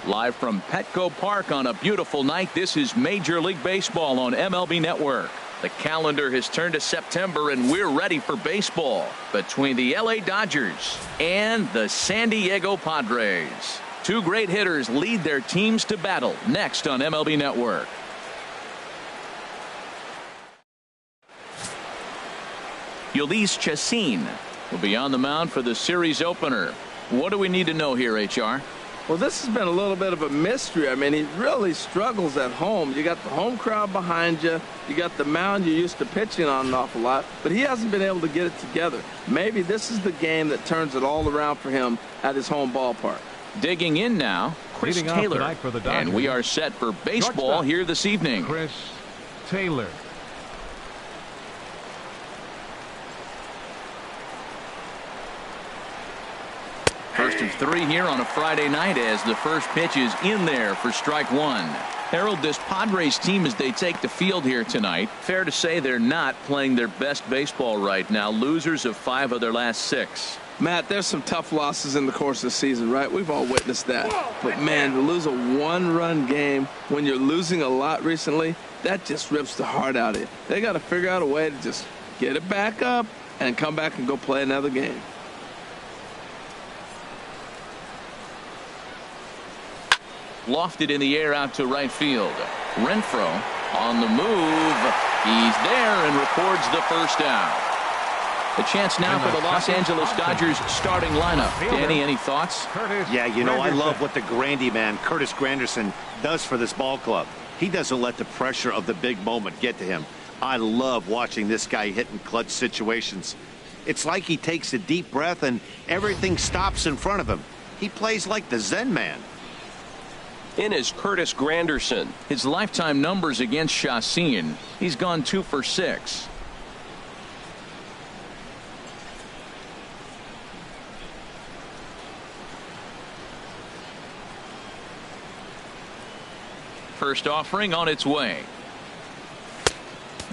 Live from Petco Park on a beautiful night, this is Major League Baseball on MLB Network. The calendar has turned to September and we're ready for baseball between the LA Dodgers and the San Diego Padres. Two great hitters lead their teams to battle next on MLB Network. Ulysses Chacin will be on the mound for the series opener. What do we need to know here, HR? Well, this has been a little bit of a mystery. I mean, he really struggles at home. You got the home crowd behind you. You got the mound you're used to pitching on an awful lot, but he hasn't been able to get it together. Maybe this is the game that turns it all around for him at his home ballpark. Digging in now, Chris Taylor. And we are set for baseball here this evening. Chris Taylor. First of three here on a Friday night as the first pitch is in there for strike one. Harold, this Padres team as they take the field here tonight, fair to say they're not playing their best baseball right now. Losers of 5 of their last 6. Matt, there's some tough losses in the course of the season, right? We've all witnessed that. But, man, to lose a one-run game when you're losing a lot recently, that just rips the heart out of you. They got to figure out a way to just get it back up and come back and go play another game. Lofted in the air out to right field. Renfroe on the move. He's there and records the first out. The chance now for the Los Angeles Dodgers starting lineup. Danny, any thoughts? Yeah, you know, I love what the Grandy man, Curtis Granderson, does for this ball club. He doesn't let the pressure of the big moment get to him. I love watching this guy hit in clutch situations. It's like he takes a deep breath and everything stops in front of him. He plays like the Zen man. In is Curtis Granderson. His lifetime numbers against Chacin. He's gone 2 for 6. First offering on its way.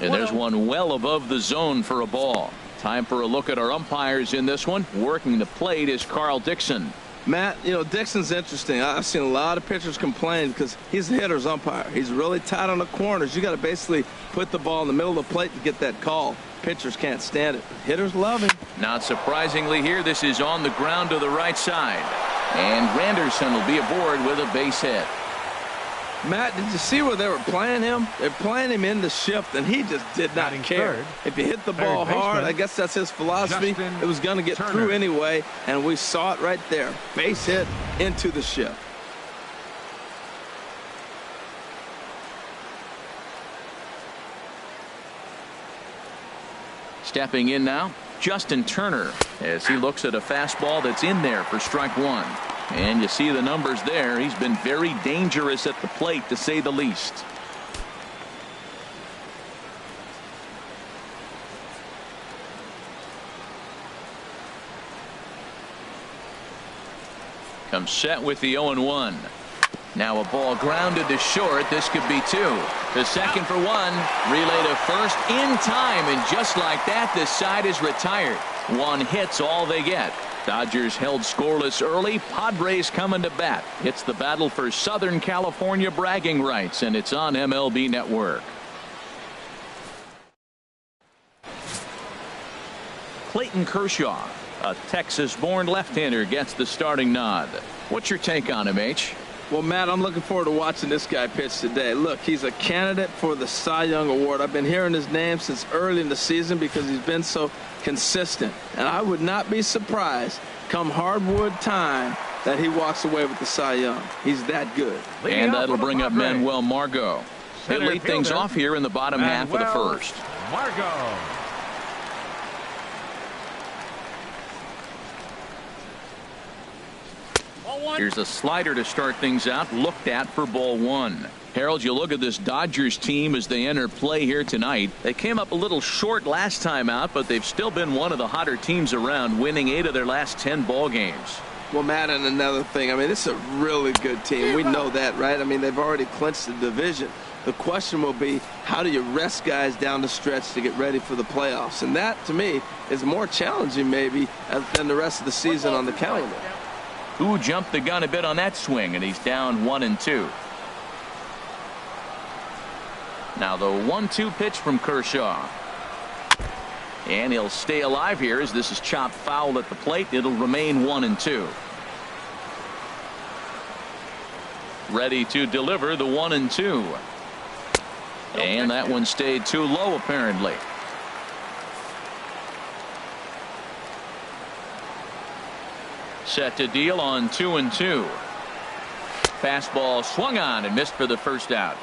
And there's one well above the zone for a ball. Time for a look at our umpires in this one. Working the plate is Carl Dixon. Matt, you know, Dixon's interesting. I've seen a lot of pitchers complain because he's the hitter's umpire. He's really tight on the corners. You got to basically put the ball in the middle of the plate to get that call. Pitchers can't stand it. Hitters love him. Not surprisingly here, this is on the ground to the right side. And Granderson will be aboard with a base hit. Matt, did you see where they were playing him? They're playing him in the shift, and he just did not care. If you hit the ball hard, I guess that's his philosophy. It was going to get through anyway, and we saw it right there. Base hit into the shift. Stepping in now, Justin Turner, as he looks at a fastball that's in there for strike one. And you see the numbers there. He's been very dangerous at the plate, to say the least. Comes set with the 0-1. Now a ball grounded to short. This could be 2. To second for 1. Relay to first in time. And just like that, this side is retired. 1 hit's all they get. Dodgers held scoreless early. Padres coming to bat. It's the battle for Southern California bragging rights, and it's on MLB Network. Clayton Kershaw, a Texas-born left-hander, gets the starting nod. What's your take on him, H? Well, Matt, I'm looking forward to watching this guy pitch today. Look, he's a candidate for the Cy Young Award. I've been hearing his name since early in the season because he's been so consistent. And I would not be surprised come hardwood time that he walks away with the Cy Young. He's that good. And that'll bring up Manuel Margot. He'll lead things off here in the bottom half of the first. Margot. Here's a slider to start things out, looked at for ball 1. Harold, you look at this Dodgers team as they enter play here tonight. They came up a little short last time out, but they've still been one of the hotter teams around, winning 8 of their last 10 ball games. Well, Matt, and another thing, I mean, this is a really good team. We know that, right? I mean, they've already clinched the division. The question will be, how do you rest guys down the stretch to get ready for the playoffs? And that, to me, is more challenging maybe than the rest of the season on the calendar. Who jumped the gun a bit on that swing, and he's down 1-2. Now the 1-2 pitch from Kershaw. And he'll stay alive here as this is chopped foul at the plate. It'll remain 1-2. Ready to deliver the 1-2. And that one stayed too low apparently. Set to deal on 2-2. Fastball swung on and missed for the first out.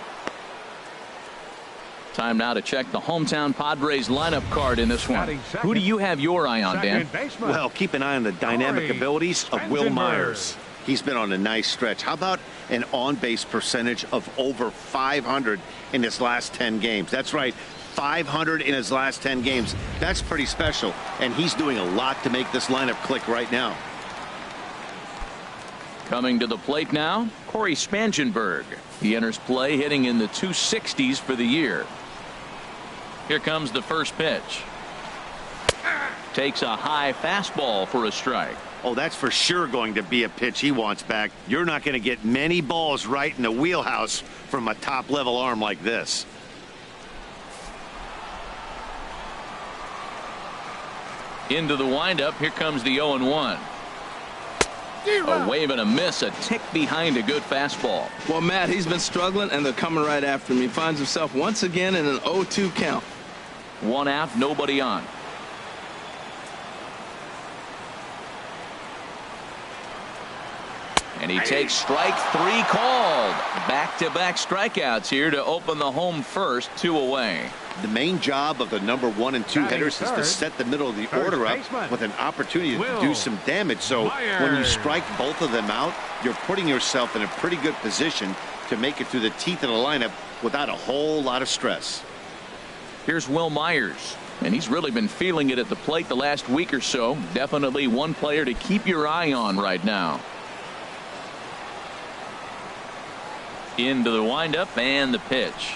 Time now to check the hometown Padres lineup card in this one. Who do you have your eye on, Dan? Well, keep an eye on the dynamic abilities of Will Myers. He's been on a nice stretch. How about an on-base percentage of over 500 in his last 10 games? That's right, 500 in his last 10 games. That's pretty special, and he's doing a lot to make this lineup click right now. Coming to the plate now, Corey Spangenberg. He enters play hitting in the 260s for the year. Here comes the first pitch. Takes a high fastball for a strike. Oh, that's for sure going to be a pitch he wants back. You're not going to get many balls right in the wheelhouse from a top-level arm like this. Into the windup. Here comes the 0-1. A wave and a miss, a tick behind a good fastball. Well, Matt, he's been struggling, and they're coming right after him. He finds himself once again in an 0-2 count. 1 out, nobody on. And he takes strike 3 called. Back-to-back strikeouts here to open the home first, 2 away. The main job of the number 1 and 2 hitters is to set the middle of the order up with an opportunity to do some damage. So when you strike both of them out, you're putting yourself in a pretty good position to make it through the teeth of the lineup without a whole lot of stress. Here's Will Myers, and he's really been feeling it at the plate the last week or so. Definitely one player to keep your eye on right now. Into the windup and the pitch.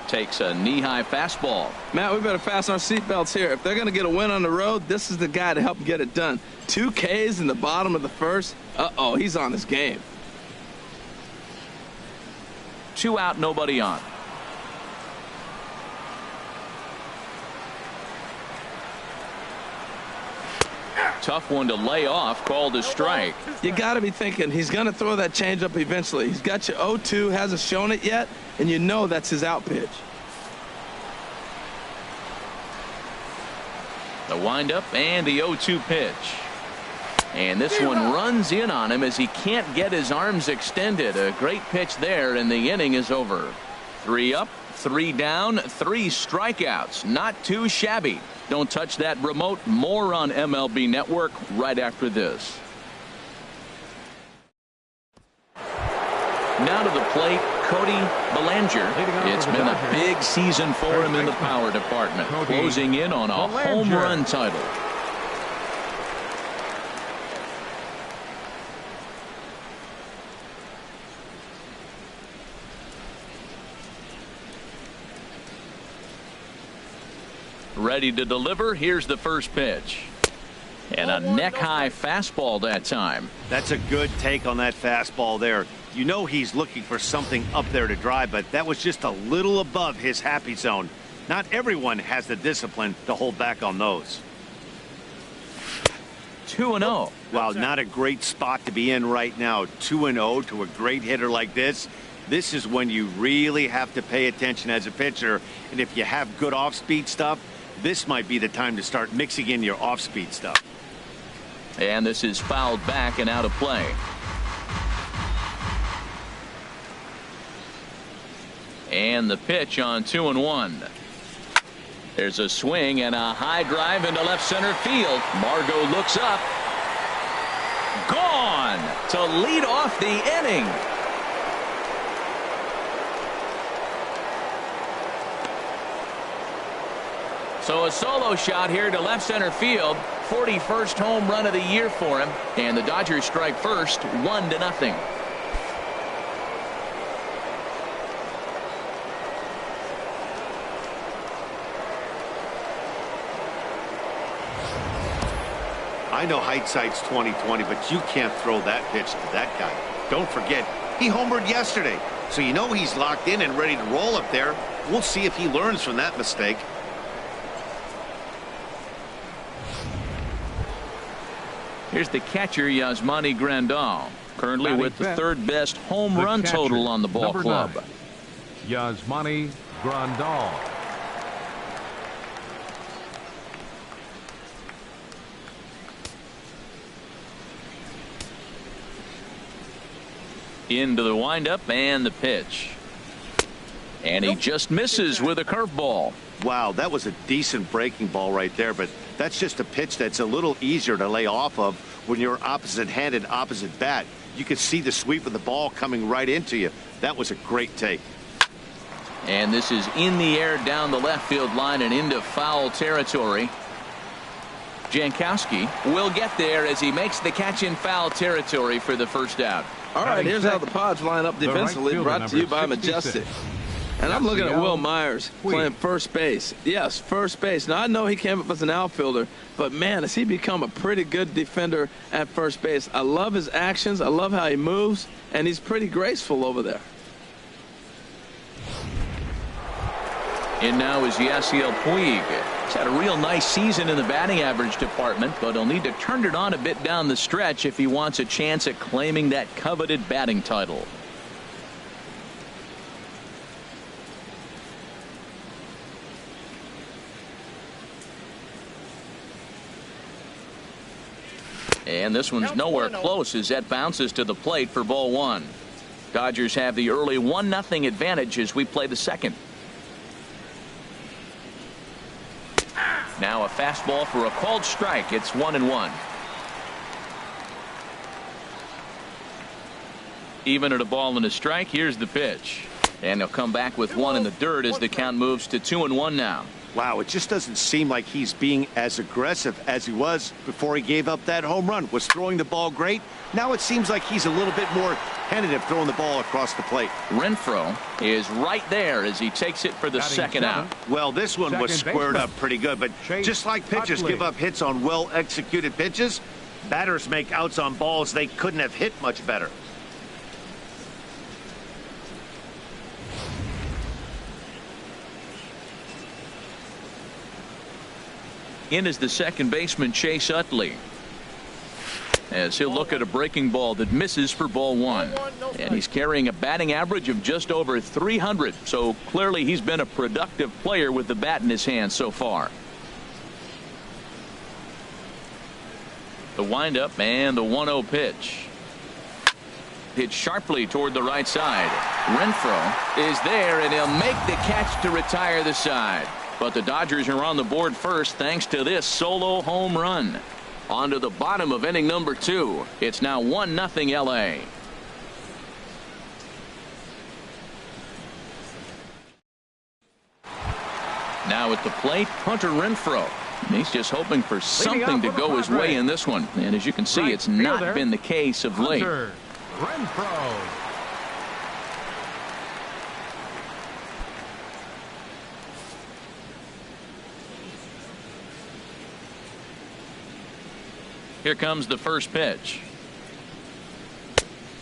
Takes a knee-high fastball. Matt, we better fasten our seatbelts here. If they're going to get a win on the road, this is the guy to help get it done. 2 Ks in the bottom of the first. Uh-oh, he's on his game. 2 out, nobody on. Tough one to lay off, called a strike. You got to be thinking he's going to throw that changeup eventually. He's got you 0-2, hasn't shown it yet, and you know that's his out pitch. The windup and the 0-2 pitch. And this one runs in on him as he can't get his arms extended. A great pitch there, and the inning is over. 3 up, 3 down, 3 strikeouts. Not too shabby. Don't touch that remote. More on MLB Network right after this. Now to the plate, Cody Bellinger. It's been a big season for him in the power department, closing in on a home run title. Ready to deliver. Here's the first pitch. And a neck-high fastball that time. That's a good take on that fastball there. You know he's looking for something up there to drive, but that was just a little above his happy zone. Not everyone has the discipline to hold back on those. 2-0. Wow, not a great spot to be in right now. 2-0 to a great hitter like this. This is when you really have to pay attention as a pitcher. And if you have good off-speed stuff, this might be the time to start mixing in your off-speed stuff. And this is fouled back and out of play. And the pitch on 2-1. There's a swing and a high drive into left center field. Margot looks up. Gone to lead off the inning. So a solo shot here to left center field. 41st home run of the year for him. And the Dodgers strike first, 1-0. I know hindsight's 20/20, but you can't throw that pitch to that guy. Don't forget, he homered yesterday, so you know he's locked in and ready to roll up there. We'll see if he learns from that mistake. Here's the catcher, Yasmani Grandal, currently with the third best home run total on the ball club. 9, Yasmani Grandal. Into the windup and the pitch. And he just misses with a curveball. Wow, that was a decent breaking ball right there, but that's just a pitch that's a little easier to lay off of when you're opposite-handed, opposite bat. You could see the sweep of the ball coming right into you. That was a great take. And this is in the air down the left field line and into foul territory. Jankowski will get there as he makes the catch in foul territory for the first out. All right, here's how the Pods line up defensively, brought to you by Majestic. And I'm looking at Will Myers playing first base. Yes, first base. Now, I know he came up as an outfielder, but, man, has he become a pretty good defender at first base. I love his actions. I love how he moves, and he's pretty graceful over there. And now is Yasiel Puig. He's had a real nice season in the batting average department, but he'll need to turn it on a bit down the stretch if he wants a chance at claiming that coveted batting title. And this one's nowhere close as that bounces to the plate for ball one. Dodgers have the early 1-0 advantage as we play the second. Now a fastball for a called strike. It's 1-1. Even at a ball and a strike, here's the pitch. And he'll come back with one in the dirt as the count moves to 2-1 now. Wow, it just doesn't seem like he's being as aggressive as he was before he gave up that home run. Was throwing the ball great. Now it seems like he's a little bit more tentative throwing the ball across the plate. Renfroe is right there as he takes it for the second out. Well, this one was squared up pretty good, but just like pitchers give up hits on well-executed pitches, batters make outs on balls they couldn't have hit much better. In is the second baseman, Chase Utley, as he'll look at a breaking ball that misses for ball one. And he's carrying a batting average of just over 300, so clearly he's been a productive player with the bat in his hand so far. The windup and the 1-0 pitch. Hit sharply toward the right side. Renfroe is there, and he'll make the catch to retire the side. But the Dodgers are on the board first thanks to this solo home run. On to the bottom of inning number 2. It's now 1-0 LA. Now at the plate, Hunter Renfroe. He's just hoping for something to go his way in this one. And as you can see, it's not been the case of late. Hunter Renfroe. Here comes the first pitch.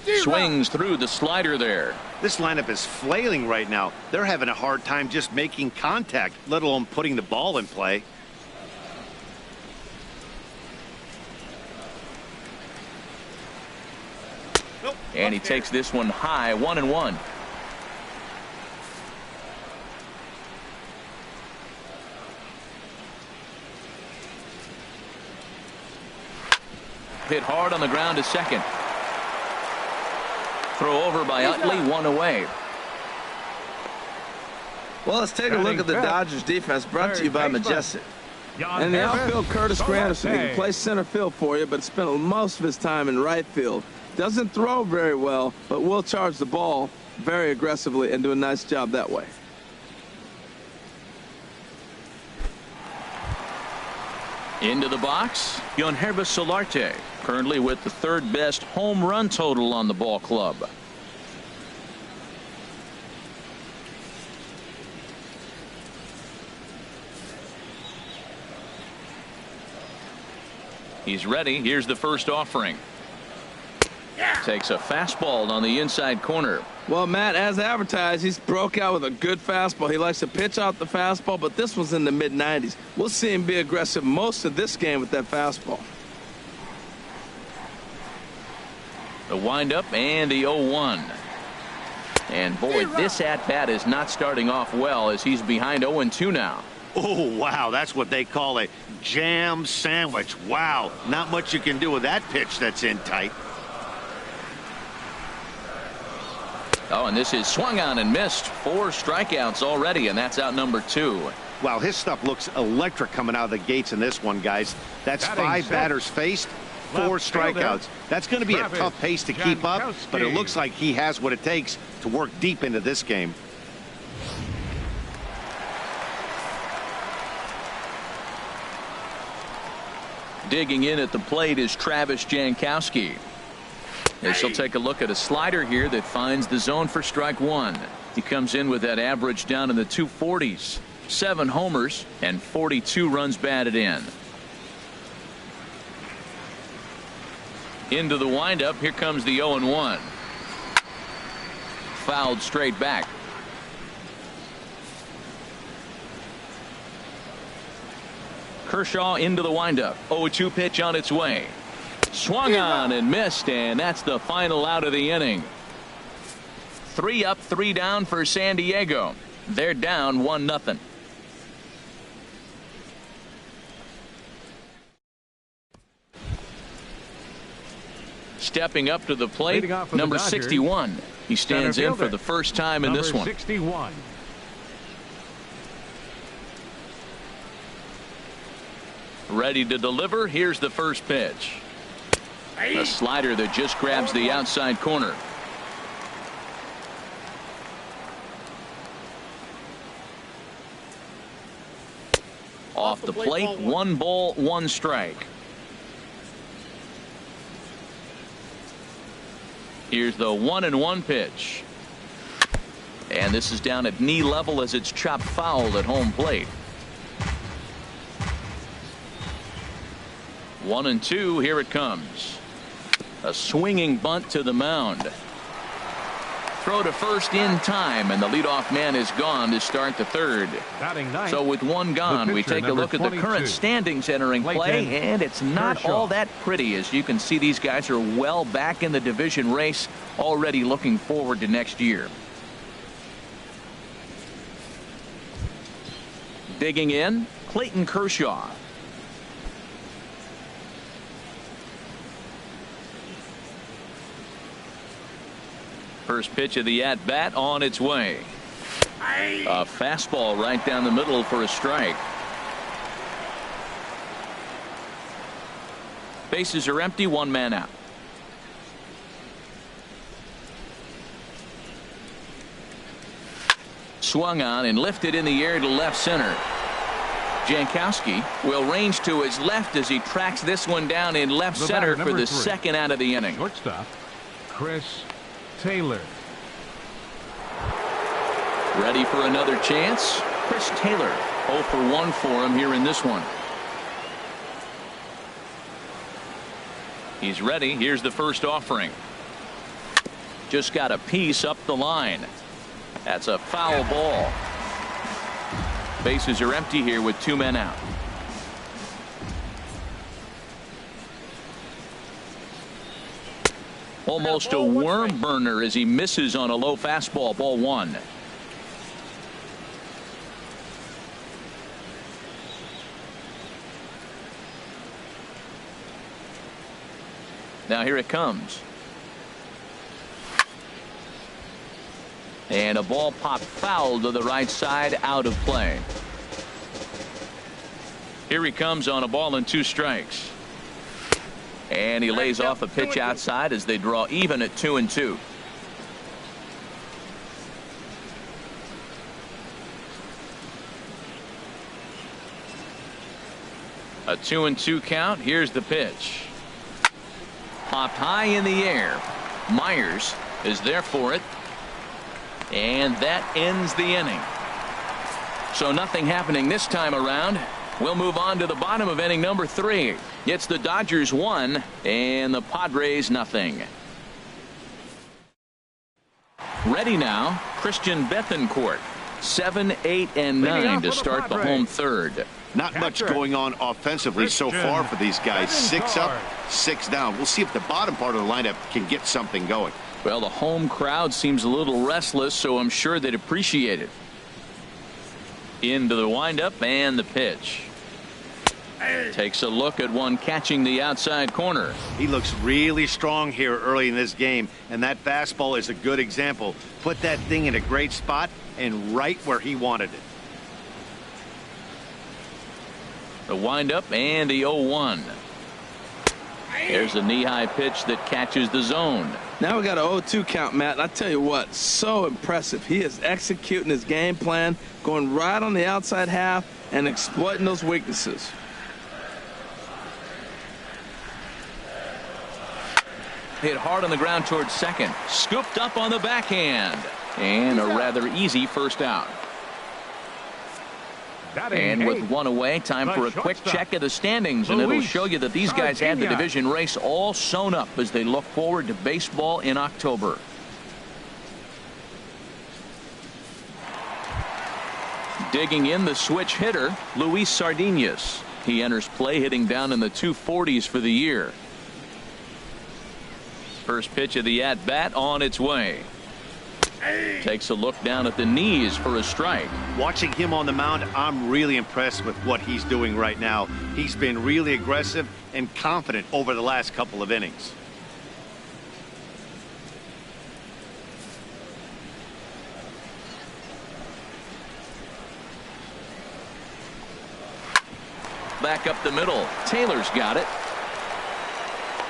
Swings through the slider there. This lineup is flailing right now. They're having a hard time just making contact, let alone putting the ball in play. And he takes this one high, 1-1. Hit hard on the ground to second. Throw over by Utley, one away. Well, let's take a look at the Dodgers defense, brought to you by Majestic. And the outfield, Curtis Granderson, he can play center field for you, but spent most of his time in right field. Doesn't throw very well, but will charge the ball very aggressively and do a nice job that way. Into the box, Yonhervis Solarte, currently with the third best home run total on the ball club. He's ready. Here's the first offering. Takes a fastball on the inside corner. Well, Matt, as advertised, he's broke out with a good fastball. He likes to pitch out the fastball, but this was in the mid-90s. We'll see him be aggressive most of this game with that fastball. The windup and the 0-1. And boy, this at-bat is not starting off well as he's behind 0-2 now. Oh, wow, that's what they call a jam sandwich. Wow, not much you can do with that pitch that's in tight. Oh, and this is swung on and missed. 4 strikeouts already, and that's out number 2. Wow, his stuff looks electric coming out of the gates in this one, guys. That's 5 batters faced, 4 strikeouts. That's going to be a tough pace to keep up, but it looks like he has what it takes to work deep into this game. Digging in at the plate is Travis Jankowski. As he'll take a look at a slider here that finds the zone for strike 1. He comes in with that average down in the 240s. 7 homers and 42 runs batted in. Into the windup. Here comes the 0-1. Fouled straight back. Kershaw into the windup. 0-2 pitch on its way. Swung on and missed, and that's the final out of the inning. 3 up, 3 down for San Diego. They're down 1-0. Stepping up to the plate, number Dodgers, 61. He stands in for the first time in this one. 61. Ready to deliver. Here's the first pitch. A slider that just grabs the outside corner. Off the plate, 1 ball, 1 strike. Here's the 1-1 pitch. And this is down at knee level as it's chopped foul at home plate. 1-2. Here it comes. A swinging bunt to the mound. Throw to first in time, and the leadoff man is gone to start the third. So with 1 gone, we take a look at the current standings entering play, and it's not all that pretty. As you can see, these guys are well back in the division race, already looking forward to next year. Digging in, Clayton Kershaw. First pitch of the at-bat on its way. A fastball right down the middle for a strike. Bases are empty, 1 man out. Swung on and lifted in the air to left center. Jankowski will range to his left as he tracks this one down in left center for the 2nd out of the inning. Shortstop, Chris Taylor. Ready for another chance. Chris Taylor 0 for 1 for him here in this one. He's ready. Here's the first offering. Just got a piece up the line. That's a foul ball. Bases are empty here with 2 men out. Almost a worm burner as he misses on a low fastball. Ball 1. Now here it comes. And a ball popped foul to the right side, out of play. Here he comes on a ball and 2 strikes. And he lays off a pitch outside as they draw even at 2-2. A 2-2 count. Here's the pitch. Popped high in the air. Myers is there for it. And that ends the inning. So nothing happening this time around. We'll move on to the bottom of inning number 3. It's the Dodgers 1 and the Padres nothing. Ready now, Christian Bethancourt. 7, 8, and 9 to start the home third. Not much going on offensively so far for these guys. 6 up, 6 down. We'll see if the bottom part of the lineup can get something going. Well, the home crowd seems a little restless, so I'm sure they'd appreciate it. Into the windup and the pitch. Takes a look at one catching the outside corner. He looks really strong here early in this game, and that fastball is a good example. Put that thing in a great spot and right where he wanted it. The windup and the 0-1. There's a knee-high pitch that catches the zone. Now we got an 0-2 count, Matt. And I tell you what, so impressive. He is executing his game plan, going right on the outside half and exploiting those weaknesses. Hit hard on the ground towards second. Scooped up on the backhand. And a rather easy first out. And with one away, time for a quick check of the standings, and it'll show you that these guys had the division race all sewn up as they look forward to baseball in October. Digging in, the switch hitter, Luis Sardinas. He enters play hitting down in the 240s for the year. First pitch of the at-bat on its way. Takes a look down at the knees for a strike. Watching him on the mound, I'm really impressed with what he's doing right now. He's been really aggressive and confident over the last couple of innings. Back up the middle. Taylor's got it.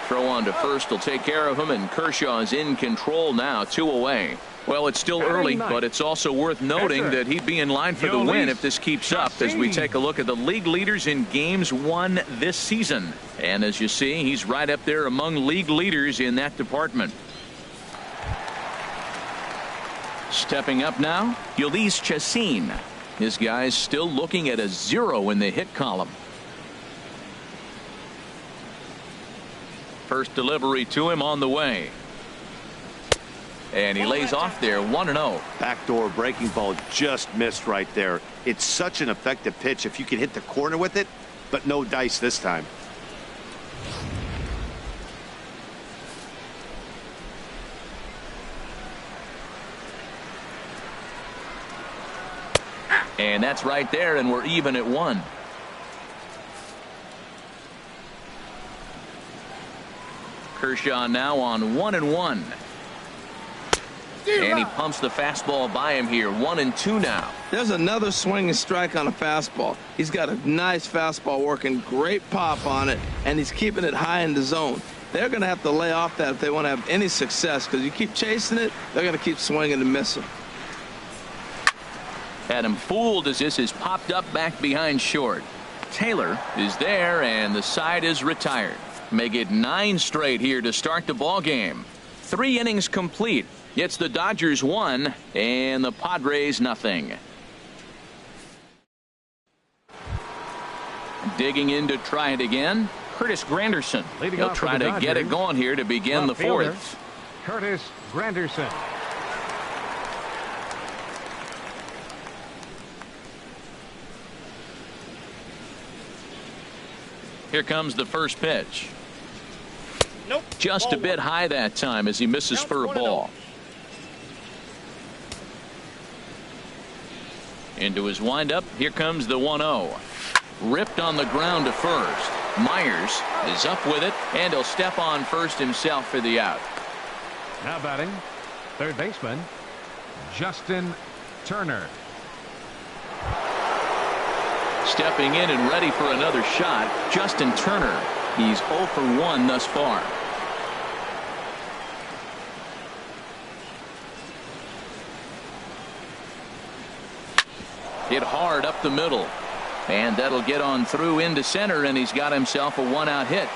Throw on to first will take care of him, and Kershaw is in control now, 2 away. Well, it's still early, but it's also worth noting that he'd be in line for the win if this keeps up as we take a look at the league leaders in games won this season. And as you see, he's right up there among league leaders in that department. Stepping up now, Ulysses Chassin. His guy's still looking at a 0 in the hit column. First delivery to him on the way. And he lays off there, 1-0. Backdoor breaking ball just missed right there. It's such an effective pitch if you can hit the corner with it, but no dice this time. And that's right there, and we're even at 1. Kershaw now on 1-1. And he pumps the fastball by him here. 1-2 now. There's another swinging strike on a fastball. He's got a nice fastball working, great pop on it, and he's keeping it high in the zone. They're going to have to lay off that if they want to have any success, because you keep chasing it, they're going to keep swinging and missing. Had him fooled as this is popped up back behind short. Taylor is there, and the side is retired. Make it 9 straight here to start the ball game. 3 innings complete. It's the Dodgers 1 and the Padres nothing. Digging in to try it again, Curtis Granderson. He'll try to get it going here to begin the 4th. Curtis Granderson. Here comes the first pitch. Just a bit high that time as he misses for a ball. Into his windup. Here comes the 1-0. Ripped on the ground to first. Myers is up with it, and he'll step on first himself for the out. Now batting, third baseman, Justin Turner. Stepping in and ready for another shot, Justin Turner. He's 0 for 1 thus far. Hit hard up the middle. And that'll get on through into center, and he's got himself a 1-out hit.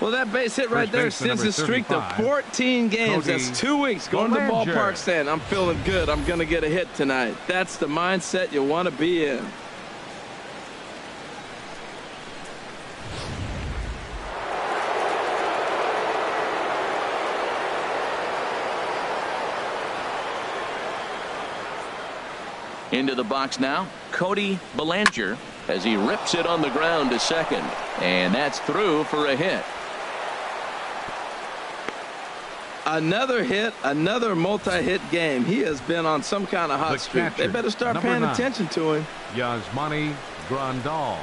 Well, that base hit right there extends his streak to 14 games. That's 2 weeks going to the ballpark saying, I'm feeling good. I'm going to get a hit tonight. That's the mindset you want to be in. Into the box now, Cody Bellinger, as he rips it on the ground to second. And that's through for a hit. Another hit, another multi-hit game. He has been on some kind of hot streak. They better start paying attention to him. Yasmani Grandal.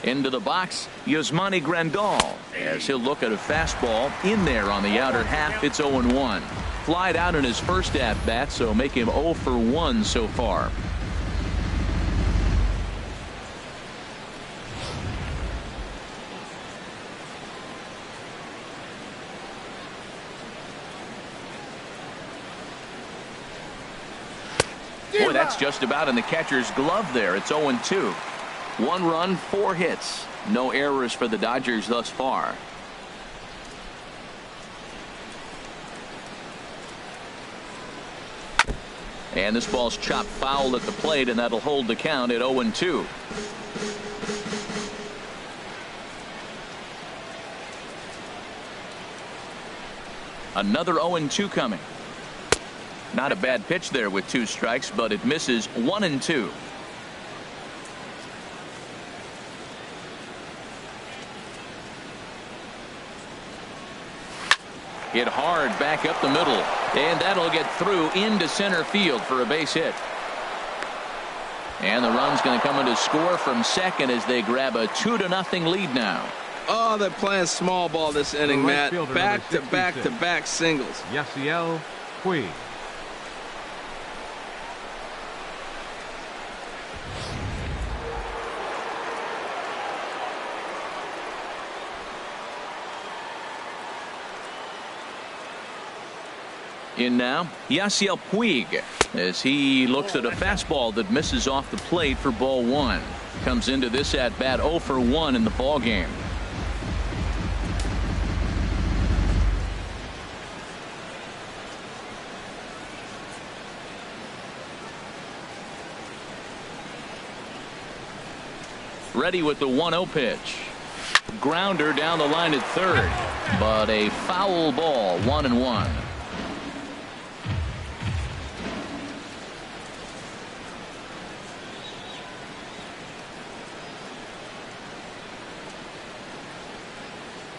Into the box, Yasmani Grandal, as he'll look at a fastball in there on the outer half. It's 0-1. Flied out in his first at-bat, so make him 0 for 1 so far. Boy, that's just about in the catcher's glove there. It's 0-2. 1 run, 4 hits. No errors for the Dodgers thus far. And this ball's chopped foul at the plate, and that'll hold the count at 0-2. Another 0-2 coming. Not a bad pitch there with 2 strikes, but it misses 1-2. Hit hard back up the middle, and that'll get through into center field for a base hit. And the run's going to come into score from second as they grab a 2-0 lead now. Oh, they're playing small ball this inning, Matt. Back to back to back singles. Yasiel Puig. In now, Yasiel Puig, as he looks at a fastball that misses off the plate for ball 1. Comes into this at bat 0 for 1 in the ball game. Ready with the 1-0 pitch. Grounder down the line at third, but a foul ball. 1-1.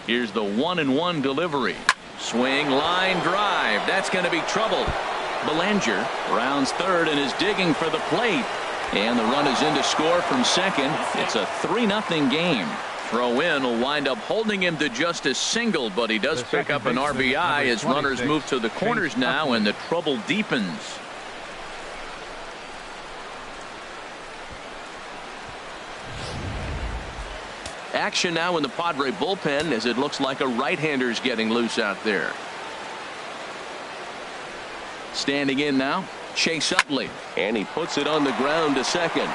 Here's the 1-1 delivery. Swing, line drive. That's going to be trouble. Bellinger rounds third and is digging for the plate. And the run is in to score from second. It's a 3-0 game. Throw in will wind up holding him to just a single, but he does pick up an RBI as runners move to the corners now and the trouble deepens. Action now in the Padre bullpen as it looks like a right-hander's getting loose out there. Standing in now, Chase Utley, and he puts it on the ground to second.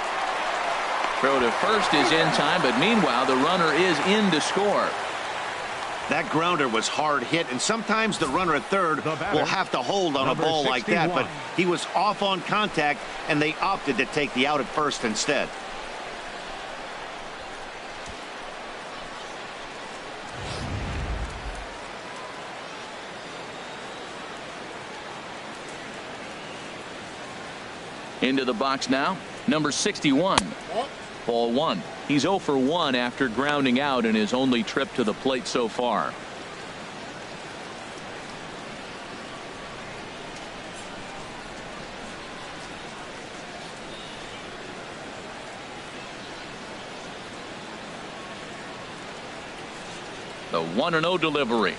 Throw to first is in time, but meanwhile the runner is in to score. That grounder was hard hit, and sometimes the runner at third will have to hold on a ball like that, but he was off on contact, and they opted to take the out at first instead. Into the box now, number 61. Ball 1. He's 0 for 1 after grounding out in his only trip to the plate so far. The 1-0 delivery.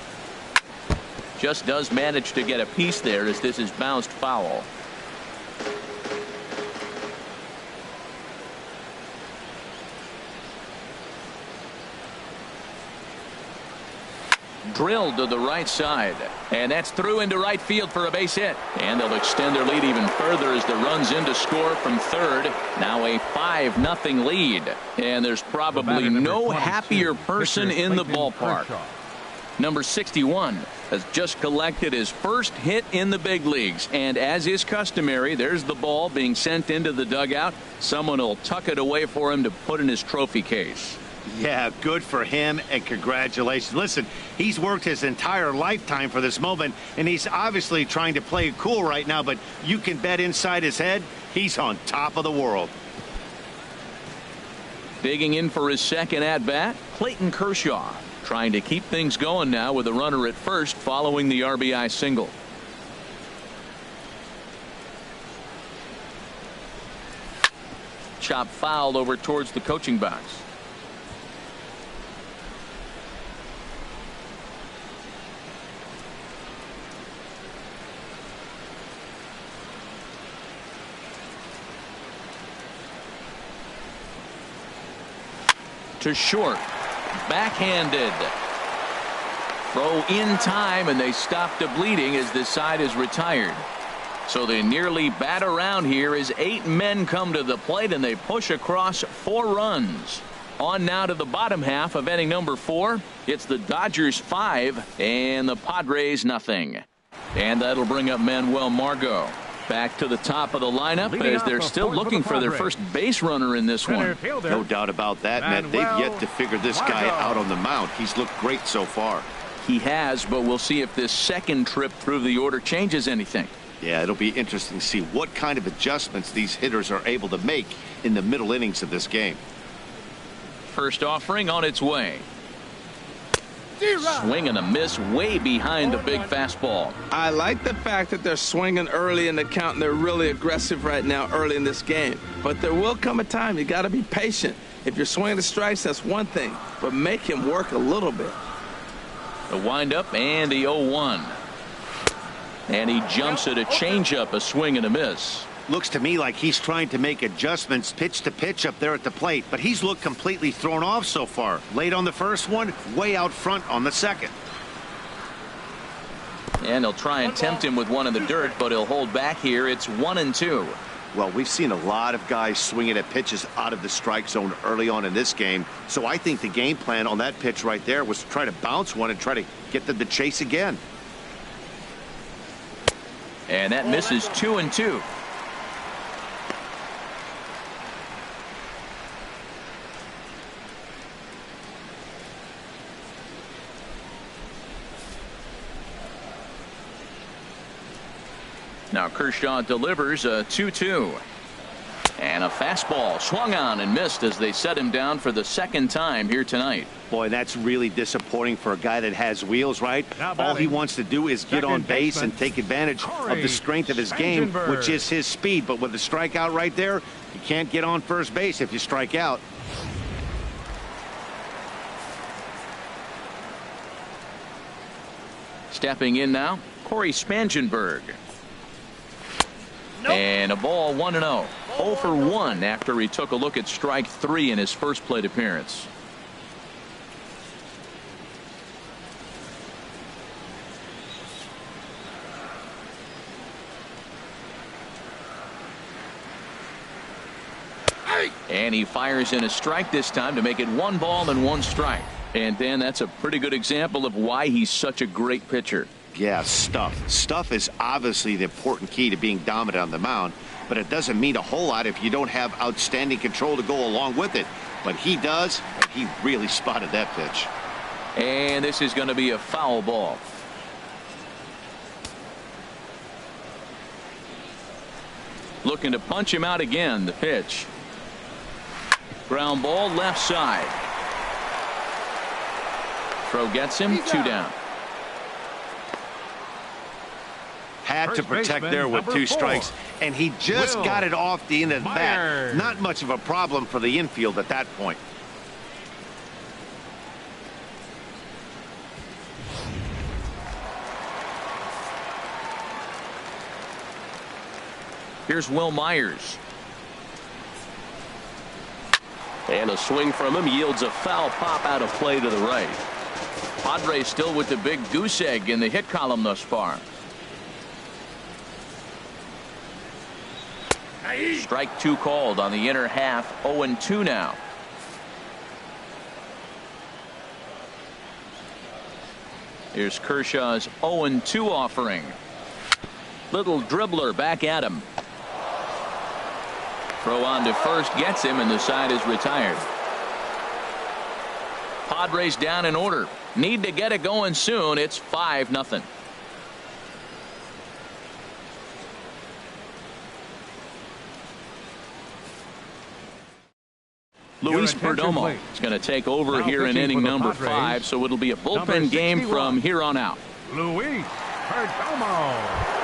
Just does manage to get a piece there as this is bounced foul. drilled to the right side. And that's through into right field for a base hit. And they'll extend their lead even further as the run's in to score from third. Now a 5-0 lead. And there's probably no happier person in the ballpark. Number 61 has just collected his first hit in the big leagues. And as is customary, there's the ball being sent into the dugout. Someone will tuck it away for him to put in his trophy case. Yeah, good for him, and congratulations. Listen, he's worked his entire lifetime for this moment, and he's obviously trying to play it cool right now, but you can bet inside his head, he's on top of the world. Digging in for his second at-bat, Clayton Kershaw, trying to keep things going now with a runner at first following the RBI single. Chop foul over towards the coaching box. To short, backhanded. Throw in time, and they stop the bleeding as this side is retired. So they nearly bat around here as 8 men come to the plate, and they push across 4 runs. On now to the bottom half of inning number 4. It's the Dodgers 5 and the Padres nothing. And that'll bring up Manuel Margot. Back to the top of the lineup as they're still looking for their first base runner in this one. No doubt about that, Matt. They've yet to figure this guy out on the mound. He's looked great so far. He has, but we'll see if this second trip through the order changes anything. Yeah, it'll be interesting to see what kind of adjustments these hitters are able to make in the middle innings of this game. First offering on its way. Swing and a miss way behind the big fastball. I like the fact that they're swinging early in the count, and they're really aggressive right now early in this game. But there will come a time you got to be patient. If you're swinging the strikes, that's one thing, but make him work a little bit. The windup and the 0-1. And he jumps at a changeup, a swing and a miss. Looks to me like he's trying to make adjustments pitch to pitch up there at the plate, but he's looked completely thrown off so far. Late on the first one, way out front on the second. And they'll try and tempt him with one in the dirt, but he'll hold back here. It's 1-2. Well, we've seen a lot of guys swinging at pitches out of the strike zone early on in this game, so I think the game plan on that pitch right there was to try to bounce one and try to get them to chase again. And that misses 2-2. Now Kershaw delivers a 2-2. And a fastball swung on and missed as they set him down for the second time here tonight. Boy, that's really disappointing for a guy that has wheels, right? All he wants to do is get on base and take advantage of the strength of his game, which is his speed. But with the strikeout right there, you can't get on first base if you strike out. Stepping in now, Corey Spangenberg. And a ball 1-0. 0 for 1 after he took a look at strike 3 in his first plate appearance. And he fires in a strike this time to make it 1 ball and 1 strike. And Dan, that's a pretty good example of why he's such a great pitcher. Yeah, stuff. Stuff is obviously the important key to being dominant on the mound, but it doesn't mean a whole lot if you don't have outstanding control to go along with it. But he does, and he really spotted that pitch. And this is going to be a foul ball. Looking to punch him out again, the pitch. Ground ball left side. Throw gets him, 2 down. Had to protect there with 2 strikes, and he just got it off the end of the bat. Not much of a problem for the infield at that point. Here's Will Myers. And a swing from him yields a foul pop out of play to the right. Padres still with the big goose egg in the hit column thus far. Strike 2 called on the inner half. 0-2 now. Here's Kershaw's 0-2 offering. Little dribbler back at him. Throw on to first gets him, and the side is retired. Padres down in order. Need to get it going soon. It's 5-0. Luis Perdomo is going to take over here in inning number 5, so it'll be a bullpen game from here on out. Luis Perdomo.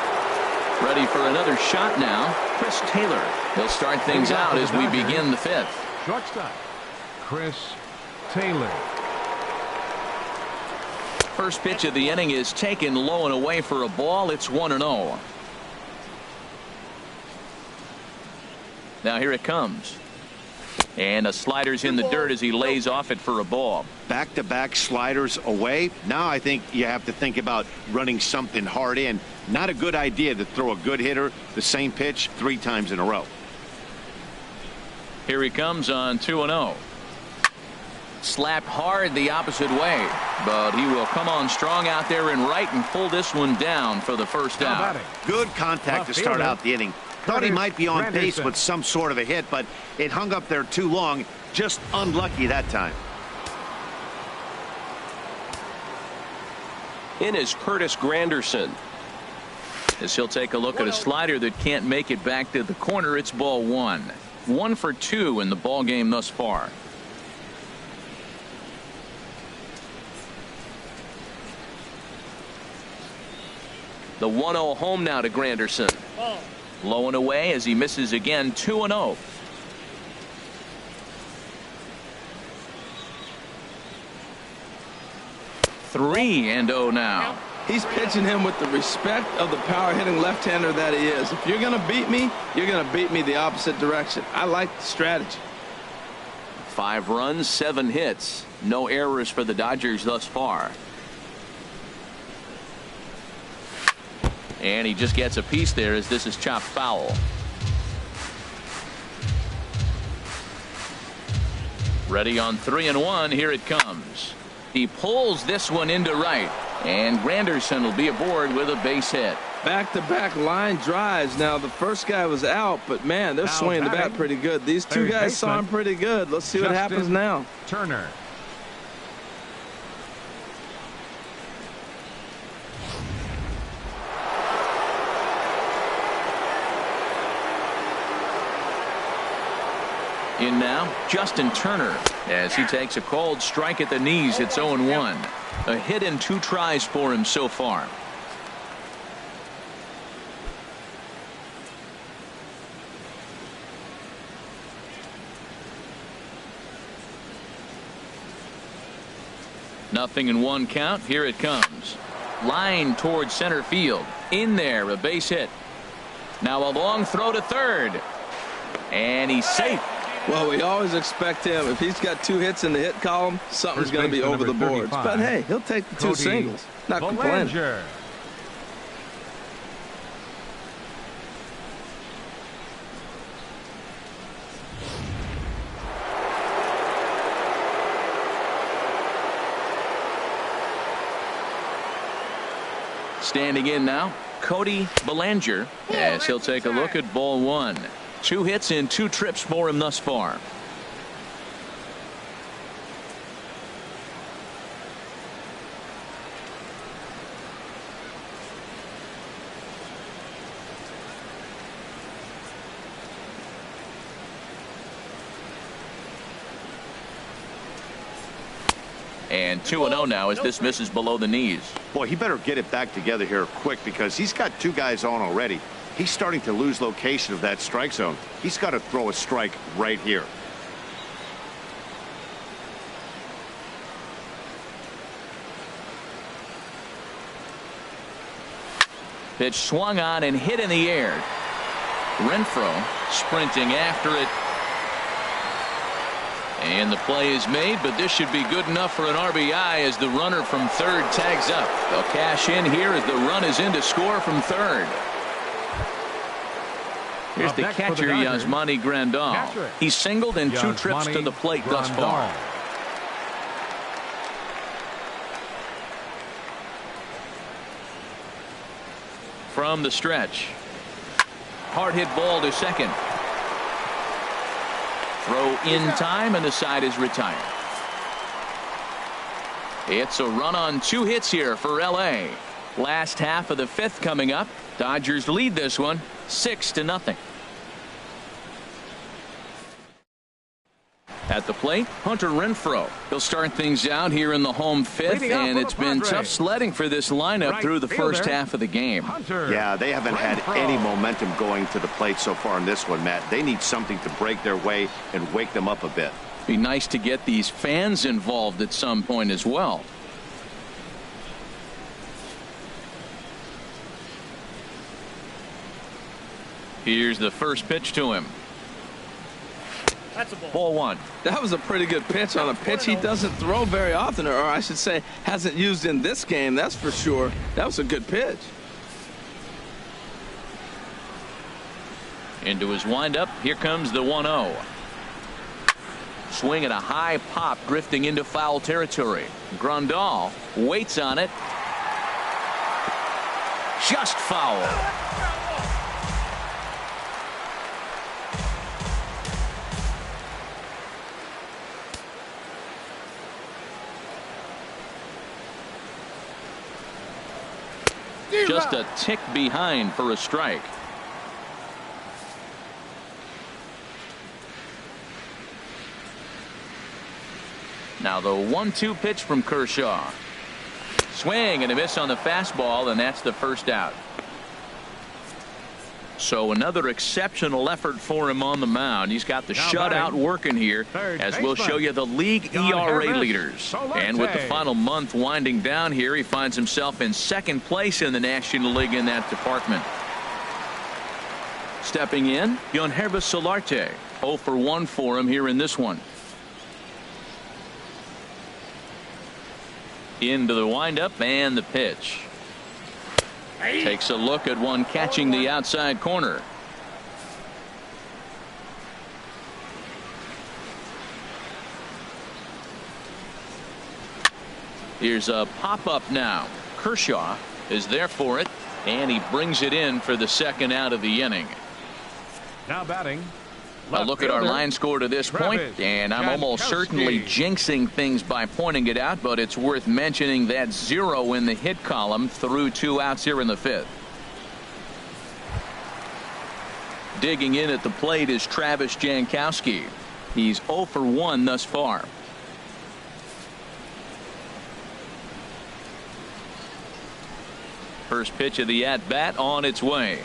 Ready for another shot now. Chris Taylor. He'll start things out as we begin the 5th. Shortstop, Chris Taylor. First pitch of the inning is taken low and away for a ball. It's 1-0. Now here it comes. And a slider's in the dirt as he lays off it for a ball. Back-to-back sliders away. Now I think you have to think about running something hard in. Not a good idea to throw a good hitter the same pitch 3 times in a row. Here he comes on 2-0. Slapped hard the opposite way, but he will come on strong out there and right and pull this one down for the first out. Good contact to start out the inning. Thought he might be on base with some sort of a hit, but it hung up there too long. Just unlucky that time. In is Curtis Granderson. As he'll take a look at a slider that can't make it back to the corner. It's ball 1. 1 for 2 in the ball game thus far. The 1-0 home now to Granderson. Low and away as he misses again. 2-0. Three and 0 now. He's pitching him with the respect of the power hitting left-hander that he is. If you're going to beat me, you're going to beat me the opposite direction. I like the strategy. 5 runs, 7 hits. No errors for the Dodgers thus far. And he just gets a piece there as this is chopped foul. Ready on 3-1. Here it comes. He pulls this one into right. And Granderson will be aboard with a base hit. Back-to-back line drives. Now, the first guy was out, but, man, they're swinging the bat pretty good. These 2 guys saw him pretty good. Let's see what happens now. Turner. In now, Justin Turner, as he takes a called strike at the knees. It's 0-1. A hit in 2 tries for him so far. Nothing in 1 count. Here it comes. Line towards center field. In there, a base hit. Now a long throw to third. And he's safe. Well, we always expect him. If he's got 2 hits in the hit column, something's going to be over the boards. But, hey, he'll take the 2 singles. Not complaining. Standing in now, Cody Bellinger, as he'll take a look at ball 1. 2 hits in 2 trips for him thus far. And 2-0 now as this misses below the knees. Boy, he better get it back together here quick because he's got 2 guys on already. He's starting to lose location of that strike zone. He's got to throw a strike right here. Pitch swung on and hit in the air. Renfroe sprinting after it. And the play is made, but this should be good enough for an RBI as the runner from third tags up. They'll cash in here as the run is in to score from third. Here's the catcher, Yasmani Grandal. He's singled in 2 trips to the plate thus far. From the stretch. Hard hit ball to second. Throw in time, and the side is retired. It's a run on 2 hits here for LA. Last half of the 5th coming up. Dodgers lead this one 6-0. At the plate, Hunter Renfroe. He'll start things out here in the home 5th, and it's been tough sledding for this lineup through the first half of the game. Yeah, they haven't had any momentum going to the plate so far in this one, Matt. They need something to break their way and wake them up a bit. Be nice to get these fans involved at some point as well. Here's the first pitch to him. That's a ball. Ball 1. That was a pretty good pitch on a pitch he doesn't throw very often, or I should say hasn't used in this game, that's for sure. That was a good pitch. Into his windup. Here comes the 1-0. Swing at a high pop, drifting into foul territory. Grandal waits on it. Just foul. Just a tick behind for a strike. Now the 1-2 pitch from Kershaw. Swing and a miss on the fastball, and that's the first out. So another exceptional effort for him on the mound. He's got the shutout working here, as we'll show you the league ERA leaders. And with the final month winding down here, he finds himself in 2nd place in the National League in that department. Stepping in, Yonhervis Solarte. 0 for 1 for him here in this one. Into the windup and the pitch. Takes a look at one catching the outside corner. Here's a pop-up now. Kershaw is there for it, and he brings it in for the 2nd out of the inning. Now batting. A look at our line score to this point, and I'm almost certainly jinxing things by pointing it out, but it's worth mentioning that 0 in the hit column through 2 outs here in the 5th. Digging in at the plate is Travis Jankowski. He's 0 for 1 thus far. First pitch of the at-bat on its way.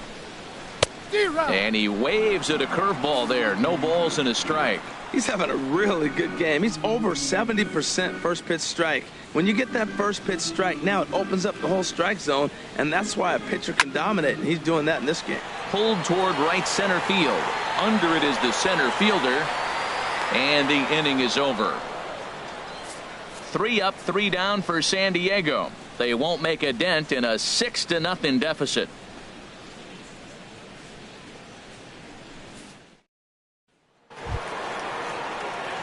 And he waves at a curveball there. No balls and a strike. He's having a really good game. He's over 70% first pitch strike. When you get that first pitch strike, now it opens up the whole strike zone, and that's why a pitcher can dominate, and he's doing that in this game. Pulled toward right center field. Under it is the center fielder, and the inning is over. 3 up, 3 down for San Diego. They won't make a dent in a 6-0 deficit.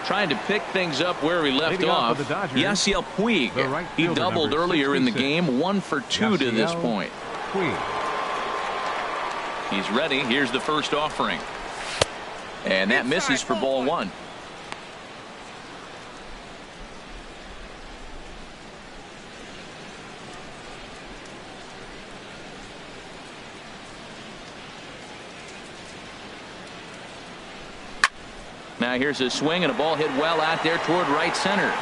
Trying to pick things up where we left off. Yasiel Puig. He doubled earlier in the game. 1 for 2 to this point. He's ready. Here's the first offering. And that misses for ball 1. Now here's a swing and a ball hit well out there toward right center.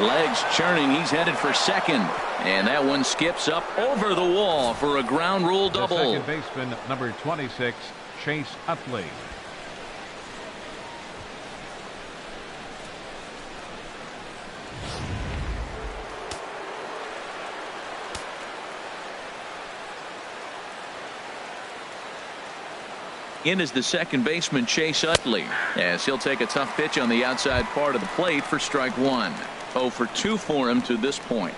Legs churning. He's headed for 2nd. And that one skips up over the wall for a ground rule double. The second baseman, number 26, Chase Utley. In is the second baseman, Chase Utley, as he'll take a tough pitch on the outside part of the plate for strike one. 0 for 2 for him to this point.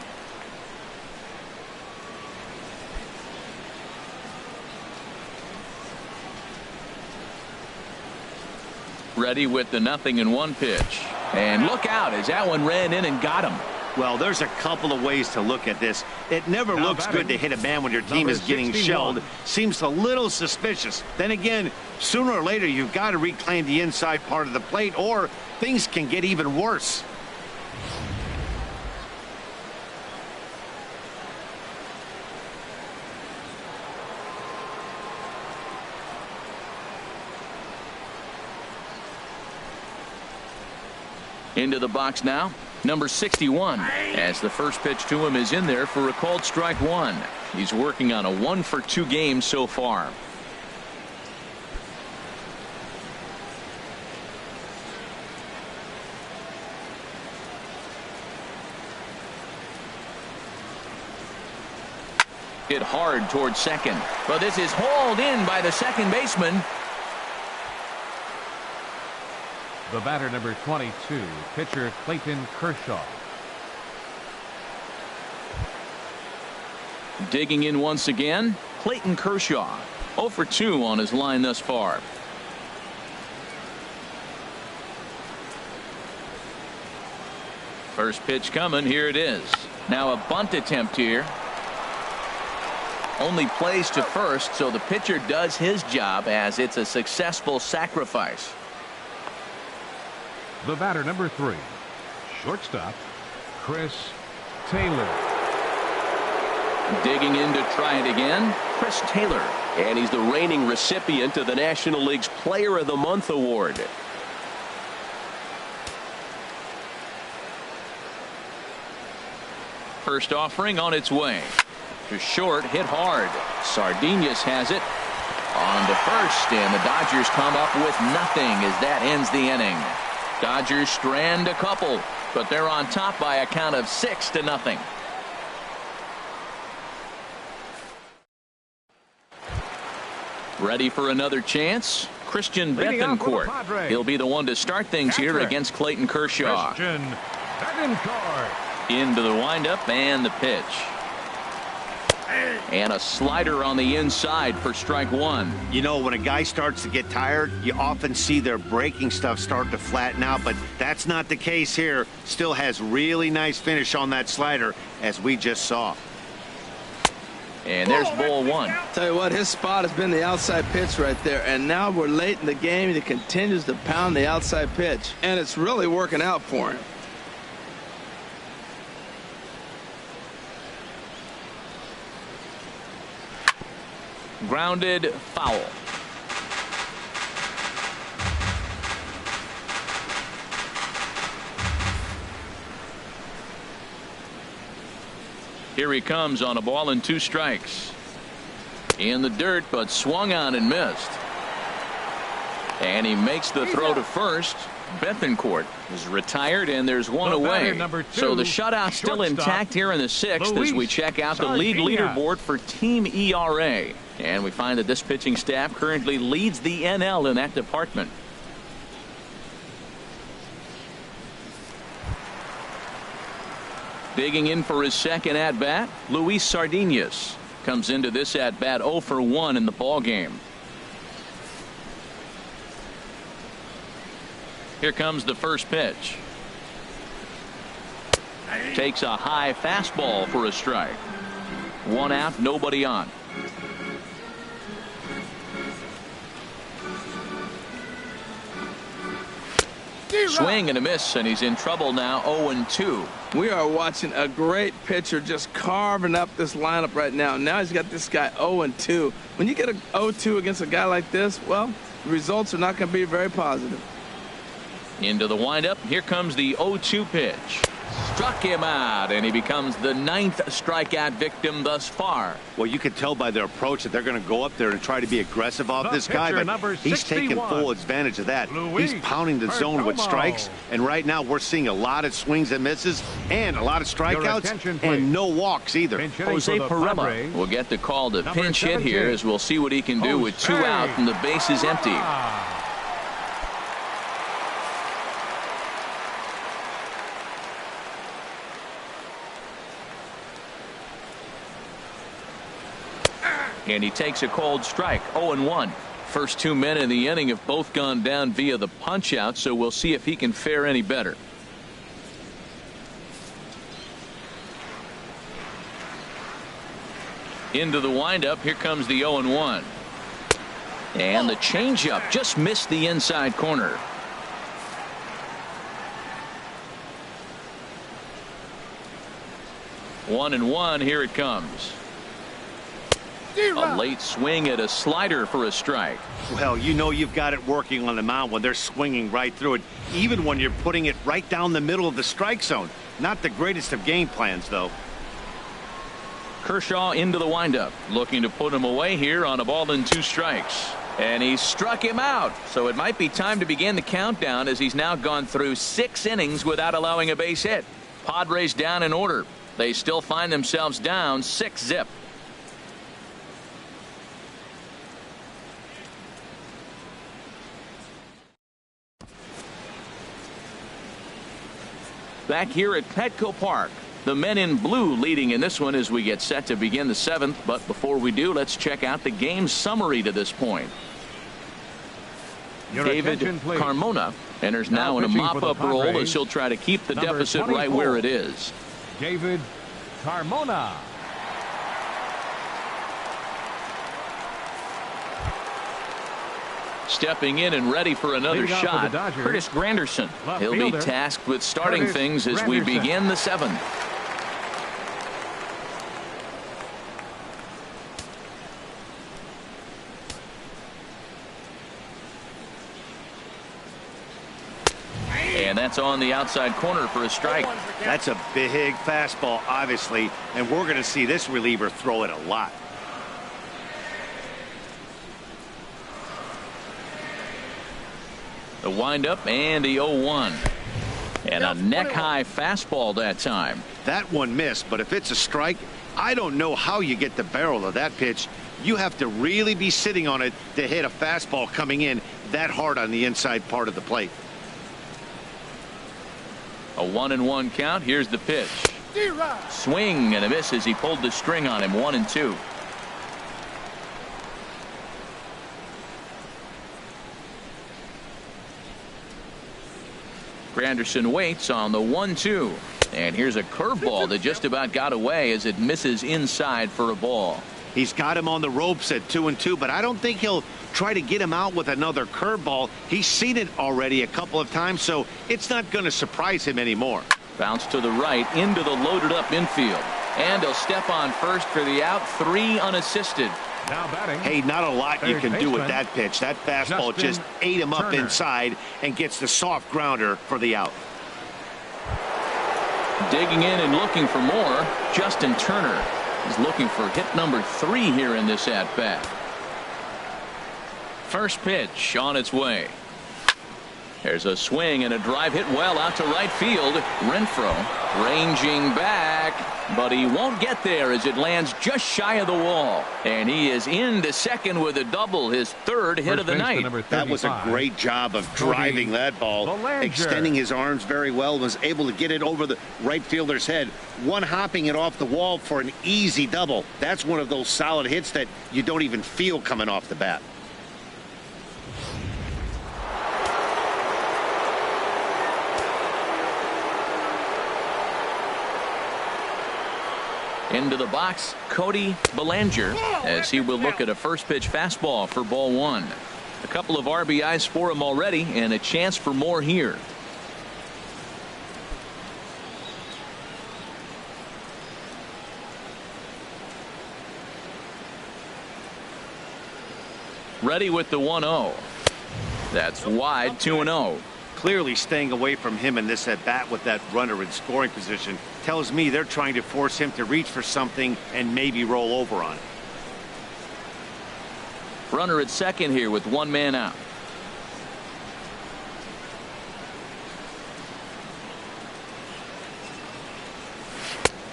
Ready with the 0-1 pitch. And look out as that one ran in and got him. Well, there's a couple of ways to look at this. It never looks good to hit a man when your team is getting shelled. Seems a little suspicious. Then again, sooner or later, you've got to reclaim the inside part of the plate, or things can get even worse. Into the box now, number 61, as the first pitch to him is in there for a called strike one. He's working on a 1 for 2 game so far. Hit hard towards second, but this is hauled in by the second baseman. The batter, number 22, pitcher Clayton Kershaw. Digging in once again, Clayton Kershaw. 0 for 2 on his line thus far. First pitch coming. Here it is. Now a bunt attempt here. Only plays to first, so the pitcher does his job as it's a successful sacrifice. The batter, number 3, shortstop Chris Taylor. Digging in to try it again, Chris Taylor. And he's the reigning recipient of the National League's Player of the Month award. First offering on its way. To short, hit hard. Sardinhas has it. On to first, and the Dodgers come up with nothing as that ends the inning. Dodgers strand a couple, but they're on top by a count of 6-0. Ready for another chance? Christian Bethancourt. He'll be the one to start things here against Clayton Kershaw. Christian Bethancourt. Into the windup and the pitch. And a slider on the inside for strike one. You know, when a guy starts to get tired, you often see their breaking stuff start to flatten out, but that's not the case here. Still has really nice finish on that slider, as we just saw. And there's ball one. Tell you what, his spot has been the outside pitch right there, and now we're late in the game and he continues to pound the outside pitch, and it's really working out for him. Grounded foul. Here he comes on a ball and 2 strikes. In the dirt, but swung on and missed. And he makes the throw to first. Bethancourt is retired, and there's one away. So the shutout's still intact here in the 6th as we check out the league leaderboard for team ERA. And we find that this pitching staff currently leads the NL in that department. Digging in for his second at-bat, Luis Sardinhas comes into this at-bat 0 for 1 in the ballgame. Here comes the first pitch. Takes a high fastball for a strike. 1 out, nobody on. Swing and a miss, and he's in trouble now. 0-2. We are watching a great pitcher just carving up this lineup right now. Now he's got this guy 0-2. When you get a 0-2 against a guy like this, well, the results are not going to be very positive. Into the windup. Here comes the 0-2 pitch. Struck him out, and he becomes the 9th strikeout victim thus far. Well, you can tell by their approach that they're going to go up there and try to be aggressive off this guy, but he's taking full advantage of that. He's pounding the zone with strikes, and right now we're seeing a lot of swings and misses and a lot of strikeouts and no walks either. Jose Pirela will get the call to pinch hit here, as we'll see what he can do with 2 out and the base is empty. And he takes a cold strike. 0-1. First 2 men in the inning have both gone down via the punch out, so we'll see if he can fare any better. Into the windup. Here comes the 0-1. And the changeup just missed the inside corner. 1-1. Here it comes. A late swing at a slider for a strike. Well, you know you've got it working on the mound when they're swinging right through it, even when you're putting it right down the middle of the strike zone. Not the greatest of game plans, though. Kershaw into the windup, looking to put him away here on a ball and 2 strikes. And he struck him out, so it might be time to begin the countdown, as he's now gone through 6 innings without allowing a base hit. Padres down in order. They still find themselves down 6-zip. Back here at Petco Park, the men in blue leading in this one as we get set to begin the 7th. But before we do, let's check out the game summary to this point. David Carmona enters now in a mop-up role, as he'll try to keep the deficit right where it is. David Carmona. Stepping in and ready for another shot, Curtis Granderson. He'll be tasked with starting things as we begin the 7th. And that's on the outside corner for a strike. That's a big fastball, obviously, and we're going to see this reliever throw it a lot. The windup and the 0-1. And a neck-high fastball that time. That one missed, but if it's a strike, I don't know how you get the barrel of that pitch. You have to really be sitting on it to hit a fastball coming in that hard on the inside part of the plate. A 1-1 count. Here's the pitch. Swing and a miss as he pulled the string on him. 1-2. Granderson waits on the 1-2. And here's a curveball that just about got away as it misses inside for a ball. He's got him on the ropes at 2-2, but I don't think he'll try to get him out with another curveball. He's seen it already a couple of times, so it's not going to surprise him anymore. Bounce to the right into the loaded up infield. And he'll step on first for the out. 3 unassisted. Now batting. Hey, not a lot you can do with that pitch. That fastball just ate him up inside and gets the soft grounder for the out. Digging in and looking for more, Justin Turner is looking for hit number 3 here in this at-bat. First pitch on its way. There's a swing and a drive hit well out to right field. Renfroe ranging back, but he won't get there as it lands just shy of the wall. And he is into second with a double, his 3rd hit of the night. That was a great job of driving that ball, extending his arms very well, was able to get it over the right fielder's head, one hopping it off the wall for an easy double. That's one of those solid hits that you don't even feel coming off the bat. Into the box, Cody Bellinger, as he will look at a first pitch fastball for ball 1. A couple of RBIs for him already, and a chance for more here. Ready with the 1-0. That's wide. 2-0. Clearly staying away from him in this at-bat with that runner in scoring position tells me they're trying to force him to reach for something and maybe roll over on it. Runner at second here with one man out.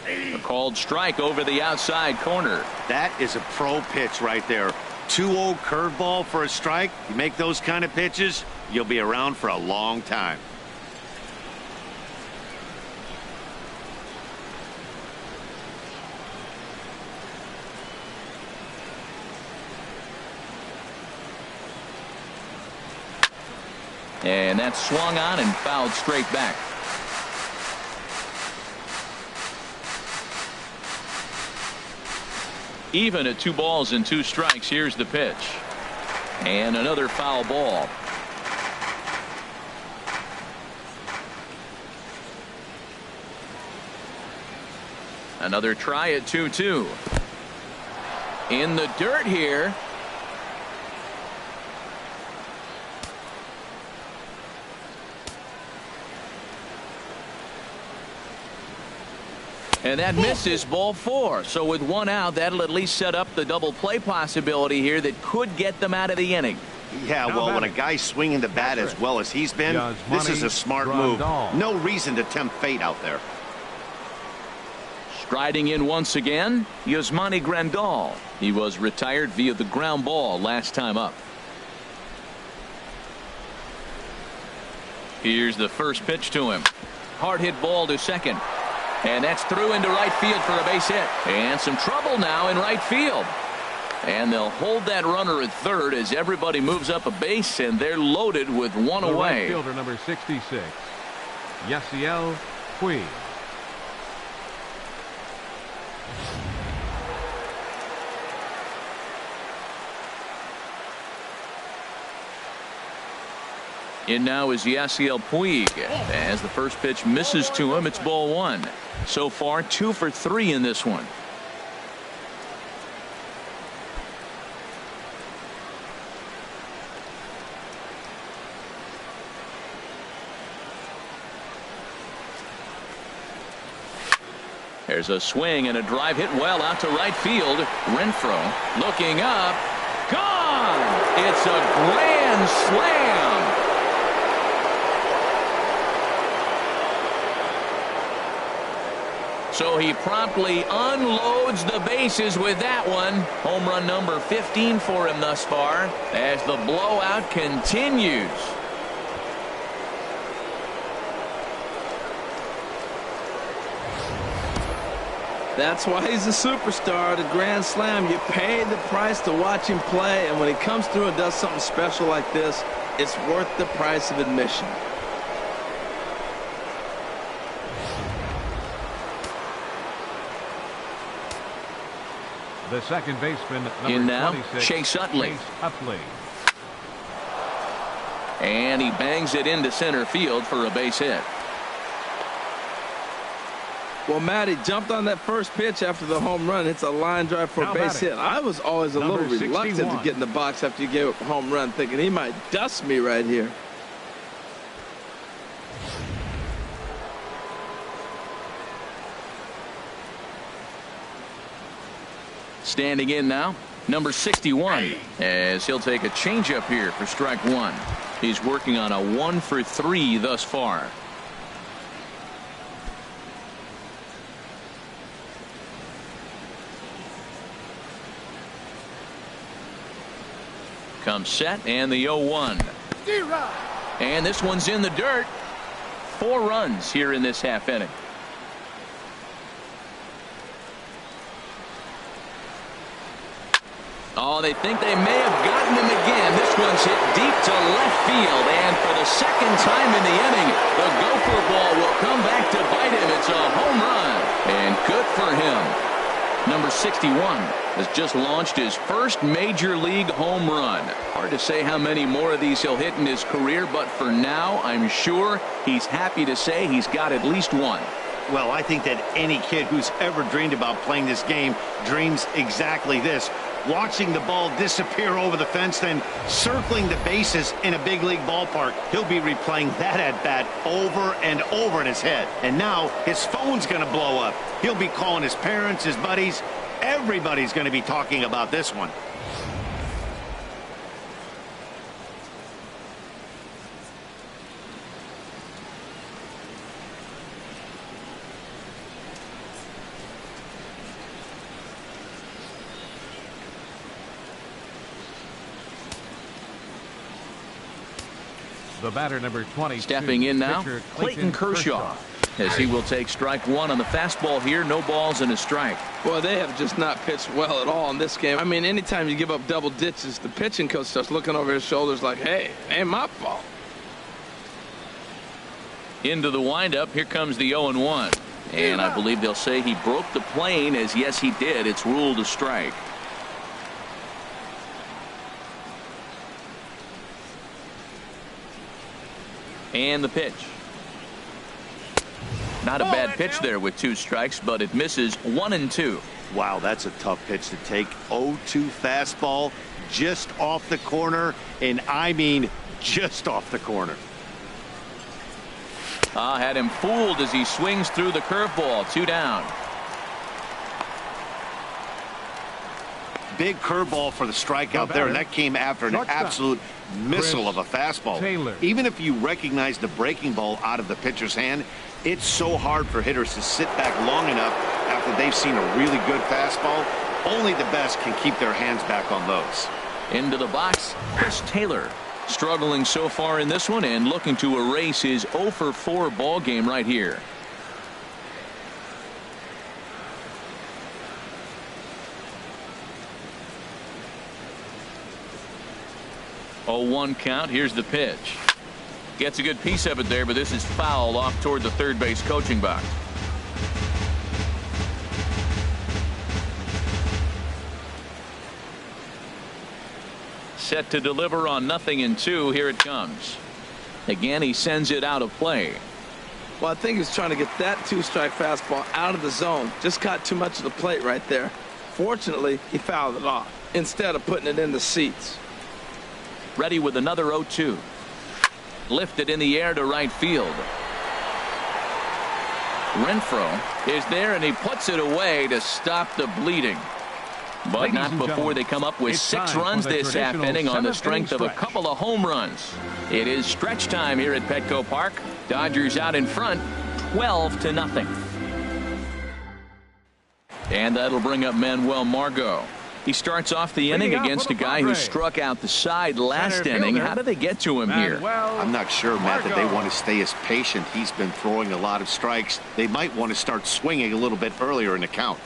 A called strike over the outside corner. That is a pro pitch right there. 2-0 curveball for a strike. You make those kind of pitches, you'll be around for a long time. And that's swung on and fouled straight back. Even at 2 balls and 2 strikes. Here's the pitch. And another foul ball. Another try at 2-2. In the dirt here. And that misses, ball 4. So with 1 out, that'll at least set up the double play possibility here that could get them out of the inning. Yeah, well, when a guy's swinging the bat as well as he's been, this is a smart move. No reason to tempt fate out there. Striding in once again, Yasmani Grandal. He was retired via the ground ball last time up. Here's the first pitch to him. Hard hit ball to second. And that's through into right field for a base hit. And some trouble now in right field. And they'll hold that runner at third as everybody moves up a base, and they're loaded with 1 away. Right fielder number 66, Yasiel Puig. In now is Yasiel Puig. As the first pitch misses to him, it's ball 1. So far 2 for 3 in this one. There's a swing and a drive hit well out to right field. Renfroe looking up. Gone! It's a grand slam. So he promptly unloads the bases with that one. Home run number 15 for him thus far as the blowout continues. That's why he's a superstar, the grand slam. You pay the price to watch him play, and when he comes through and does something special like this, it's worth the price of admission. The second baseman, number in now, 26, Chase Utley. Chase Utley. And he bangs it into center field for a base hit. Well, Matty jumped on that first pitch after the home run. It's a line drive for a base hit. I was always a little reluctant to get in the box after you gave a home run, thinking he might dust me right here. Standing in now, number 61, as he'll take a changeup here for strike 1. He's working on a 1 for 3 thus far. Comes set, and the 0-1. And this one's in the dirt. 4 runs here in this half inning. Oh, they think they may have gotten him again. This one's hit deep to left field, and for the second time in the inning, the gopher ball will come back to bite him. It's a home run, and good for him. Number 61 has just launched his first major league home run. Hard to say how many more of these he'll hit in his career, but for now, I'm sure he's happy to say he's got at least 1. Well, I think that any kid who's ever dreamed about playing this game dreams exactly this. watching the ball disappear over the fence, then circling the bases in a big league ballpark. He'll be replaying that at-bat over and over in his head. And now his phone's going to blow up. He'll be calling his parents, his buddies. Everybody's going to be talking about this one. The batter, number 20. Stepping in now, Clayton Kershaw, as he will take strike one on the fastball here. No balls and a strike. Boy, they have just not pitched well at all in this game. I mean, anytime you give up double digits, the pitching coach starts looking over his shoulders like, hey, ain't my fault. Into the windup. Here comes the 0-1. And I believe they'll say he broke the plane, as yes, he did. It's ruled a strike. And the pitch. Not a bad pitch there with 2 strikes, but it misses 1-2. Wow, that's a tough pitch to take. 0-2 fastball just off the corner, and I mean just off the corner. Had him fooled as he swings through the curveball. 2 down. Big curveball for the strikeout there, and that came after an absolute missile of a fastball. Even if you recognize the breaking ball out of the pitcher's hand, it's so hard for hitters to sit back long enough after they've seen a really good fastball. Only the best can keep their hands back on those. Into the box, Chris Taylor, struggling so far in this one and looking to erase his 0-for-4 ball game right here. Oh, 1 count. Here's the pitch. Gets a good piece of it there, but this is foul off toward the third base coaching box. Set to deliver on 0-2. Here it comes. Again, he sends it out of play. Well, I think he's trying to get that 2-strike fastball out of the zone. Just caught too much of the plate right there. Fortunately, he fouled it off instead of putting it in the seats. Ready with another 0-2. Lifted in the air to right field. Renfroe is there, and he puts it away to stop the bleeding. But not before they come up with 6 runs this half inning on the strength of a couple of home runs. It is stretch time here at Petco Park. Dodgers out in front, 12-0. And that'll bring up Manuel Margot. He starts off the inning against a guy who struck out the side last inning. How did they get to him here? I'm not sure, Matt, that they want to stay as patient. He's been throwing a lot of strikes. They might want to start swinging a little bit earlier in the count.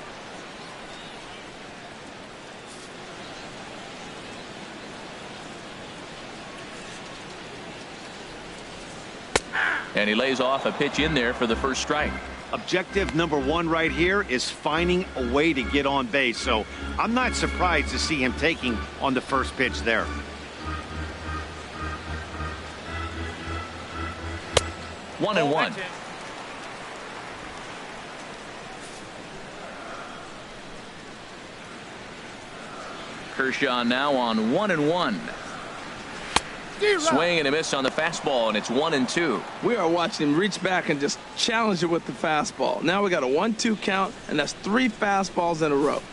And he lays off a pitch in there for the first strike. Objective number 1 right here is finding a way to get on base. So I'm not surprised to see him taking on the first pitch there. One and one. Kershaw now on 1-1. Swing and a miss on the fastball, and it's 1-2. We are watching him reach back and just challenge it with the fastball. Now we got a 1-2 count, and that's 3 fastballs in a row.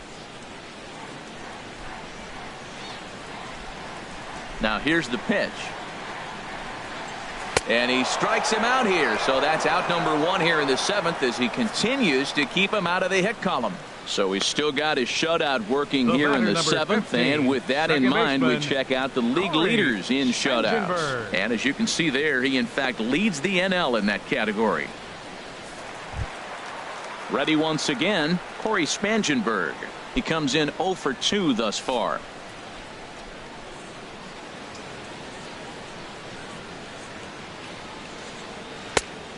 Now here's the pitch. And he strikes him out here. So that's out number 1 here in the 7th as he continues to keep him out of the hit column. So he's still got his shutout working here in the 7th. And with that in mind, we check out the league leaders in shutouts. And as you can see there, he in fact leads the NL in that category. Ready once again, Corey Spangenberg. He comes in 0 for 2 thus far.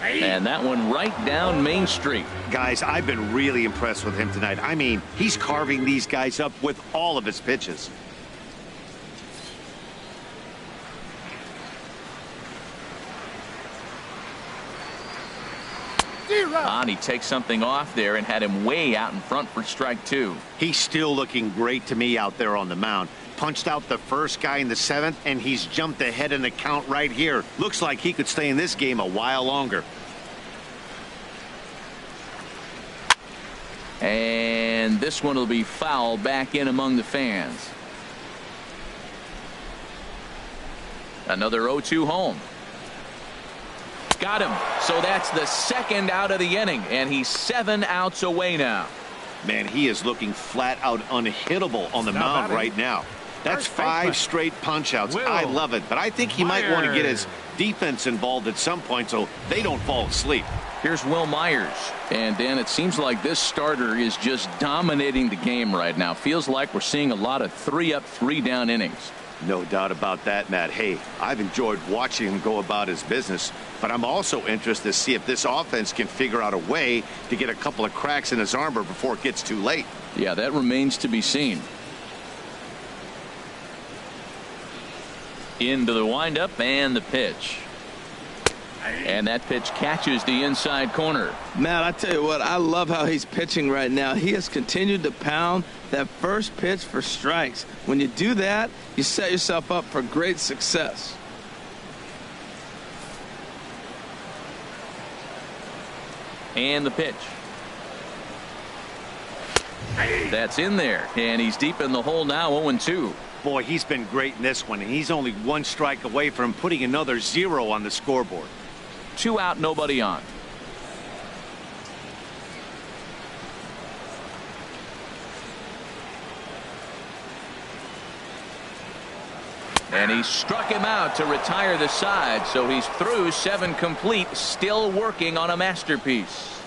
And that one right down Main Street. Guys, I've been really impressed with him tonight. I mean, he's carving these guys up with all of his pitches. And he takes something off there and had him way out in front for strike 2. He's still looking great to me out there on the mound. Punched out the first guy in the 7th, and he's jumped ahead in the count right here. Looks like he could stay in this game a while longer. And this one will be foul back in among the fans. Another 0-2 home. Got him. So that's the second out of the inning, and he's 7 outs away now. Man, he is looking flat out unhittable on the mound right now. That's 5 straight punch outs. I love it, but I think he might want to get his defense involved at some point so they don't fall asleep. Here's Will Myers. And Dan, it seems like this starter is just dominating the game right now. Feels like we're seeing a lot of 3-up, 3-down innings. No doubt about that, Matt. Hey, I've enjoyed watching him go about his business, but I'm also interested to see if this offense can figure out a way to get a couple of cracks in his armor before it gets too late. Yeah, that remains to be seen. Into the windup and the pitch. And that pitch catches the inside corner. Matt, I tell you what, I love how he's pitching right now. He has continued to pound that first pitch for strikes. When you do that, you set yourself up for great success. And the pitch. That's in there, and he's deep in the hole now, 0-2. Boy, he's been great in this one, and he's only 1 strike away from putting another 0 on the scoreboard. 2 out, nobody on. And he struck him out to retire the side, so he's through 7 complete, still working on a masterpiece.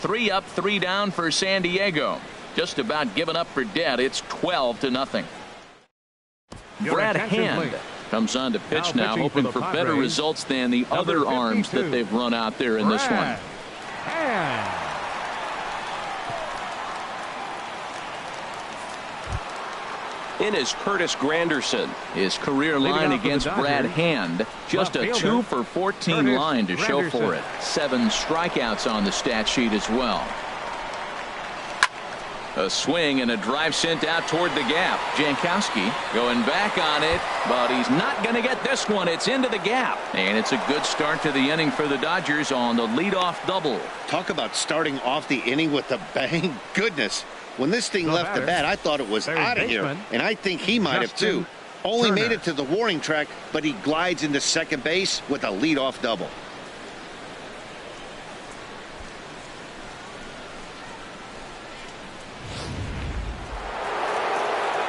3 up, 3 down for San Diego. Just about given up for dead. It's 12-0. Brad Hand comes on to pitch now, hoping for better results than the other arms that they've run out there in this one. In is Curtis Granderson. His career line against Brad Hand, just a 2 for 14 line to show for it. 7 strikeouts on the stat sheet as well. A swing and a drive sent out toward the gap. Jankowski going back on it, but he's not going to get this one. It's into the gap, and it's a good start to the inning for the Dodgers on the leadoff double. Talk about starting off the inning with a bang. Goodness, when this thing left the bat, I thought it was out of here, and I think he might have too. Only made it to the warning track, but he glides into second base with a leadoff double.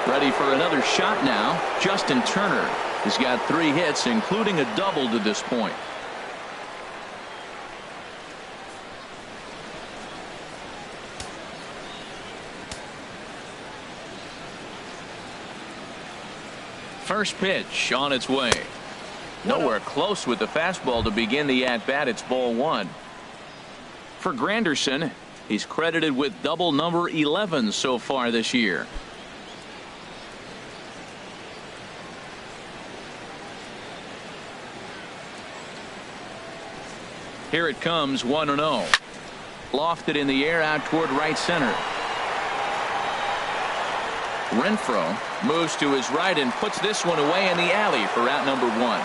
Ready for another shot now. Justin Turner has got 3 hits, including a double to this point. First pitch on its way. Nowhere close with the fastball to begin the at-bat. It's ball 1. For Granderson, he's credited with double number 11 so far this year. Here it comes, 1-0. Lofted in the air out toward right center. Renfroe moves to his right and puts this one away in the alley for out number 1.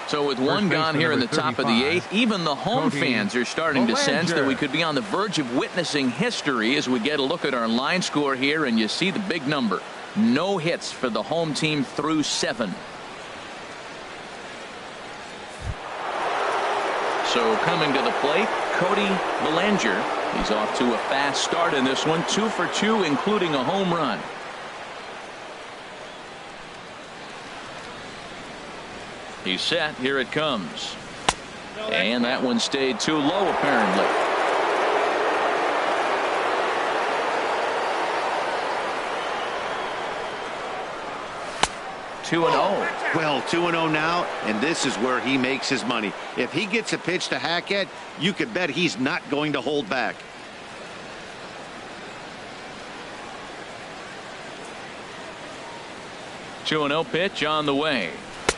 So with 1 gone here in the top of the 8th, even the home fans are starting to sense that we could be on the verge of witnessing history as we get a look at our line score here, and you see the big number. No hits for the home team through 7. So coming to the plate, Cody Bellinger. He's off to a fast start in this one, 2 for 2, including a home run. He's set. Here it comes. And that one stayed too low, apparently. Two and 0. Well, 2-0 now, and this is where he makes his money. If he gets a pitch to hack at, you could bet he's not going to hold back. Two and 0 pitch on the way.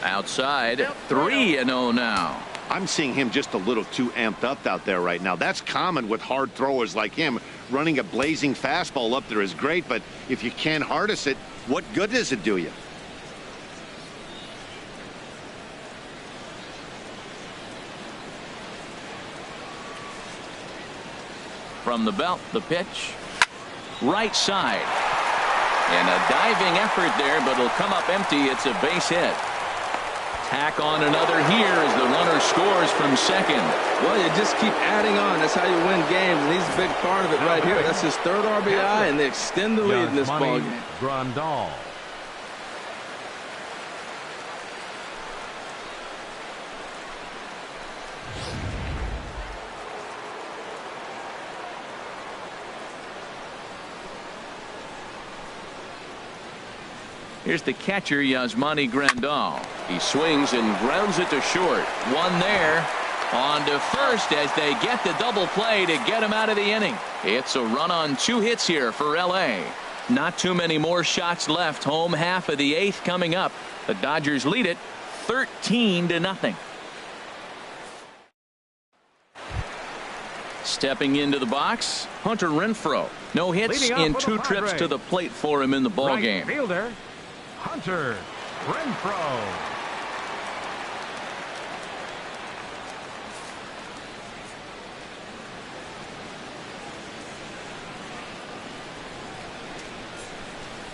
Outside, 3-0 now. I'm seeing him just a little too amped up out there right now. That's common with hard throwers like him. Running a blazing fastball up there is great, but if you can't harness it, what good does it do you? From the belt, the pitch. Right side. And a diving effort there, but it'll come up empty. It's a base hit. Tack on another here as the runner scores from second. Well, you just keep adding on. That's how you win games, and he's a big part of it right here. That's his third RBI, and they extend the lead in this ballgame. Grandal. Here's the catcher, Yasmani Grandal. He swings and grounds it to short. One there. On to first as they get the double play to get him out of the inning. It's a run on 2 hits here for L.A. Not too many more shots left. Home half of the 8th coming up. The Dodgers lead it 13-0. Stepping into the box, Hunter Renfroe. No hits in 2 trips to the plate for him in the ballgame. Right fielder, Hunter Renfroe.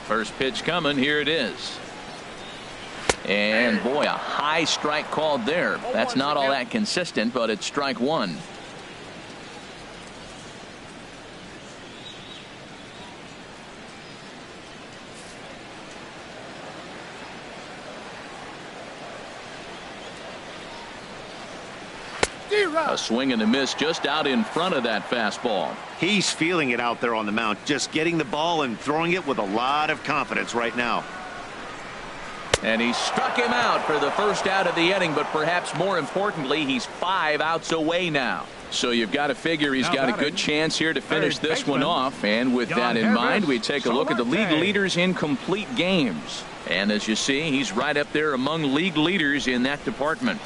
First pitch coming. Here it is. And boy, a high strike called there. That's not all that consistent, but it's strike 1. A swing and a miss just out in front of that fastball. He's feeling it out there on the mound, just getting the ball and throwing it with a lot of confidence right now. And he struck him out for the first out of the inning, but perhaps more importantly, he's 5 outs away now. So you've got to figure he's got a good chance here to finish this one off. And with that in mind, we take a look at the league leaders in complete games. And as you see, he's right up there among league leaders in that department.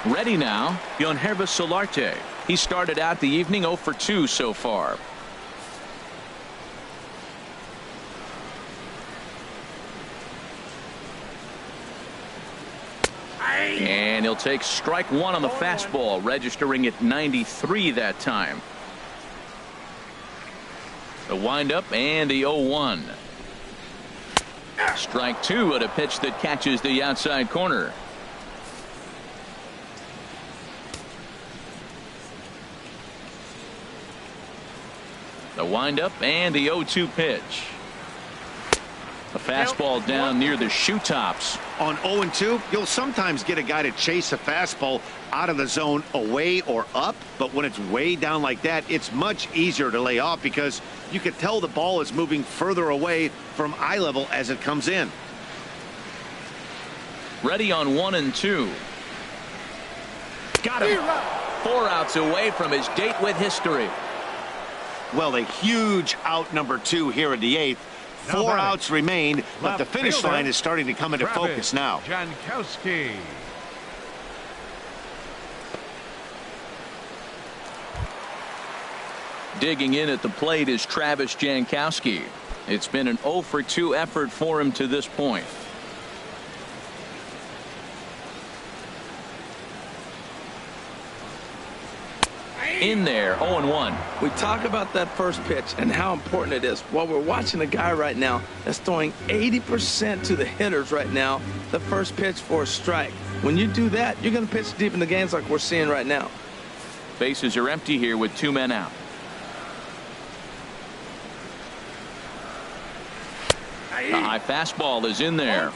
Ready now, Yonhervis Solarte. He started out the evening 0 for 2 so far. And he'll take strike 1 on the fastball, registering at 93 that time. The windup and the 0-1. Strike 2 at a pitch that catches the outside corner. The windup and the 0-2 pitch. A fastball down near the shoe tops. On 0-2, you'll sometimes get a guy to chase a fastball out of the zone away or up, but when it's way down like that, it's much easier to lay off because you can tell the ball is moving further away from eye level as it comes in. Ready on 1 and 2. Got him. 4 outs away from his date with history. Well, a huge out number 2 here in the 8th. 4 outs remain, but the finish line is starting to come into focus now. Jankowski. Digging in at the plate is Travis Jankowski. It's been an 0 for 2 effort for him to this point. In there, 0-1. We talk about that first pitch and how important it is. Well, we're watching a guy right now that's throwing 80% to the hitters right now, the first pitch for a strike. When you do that, you're going to pitch deep in the games like we're seeing right now. Bases are empty here with 2 men out. The high fastball is in there.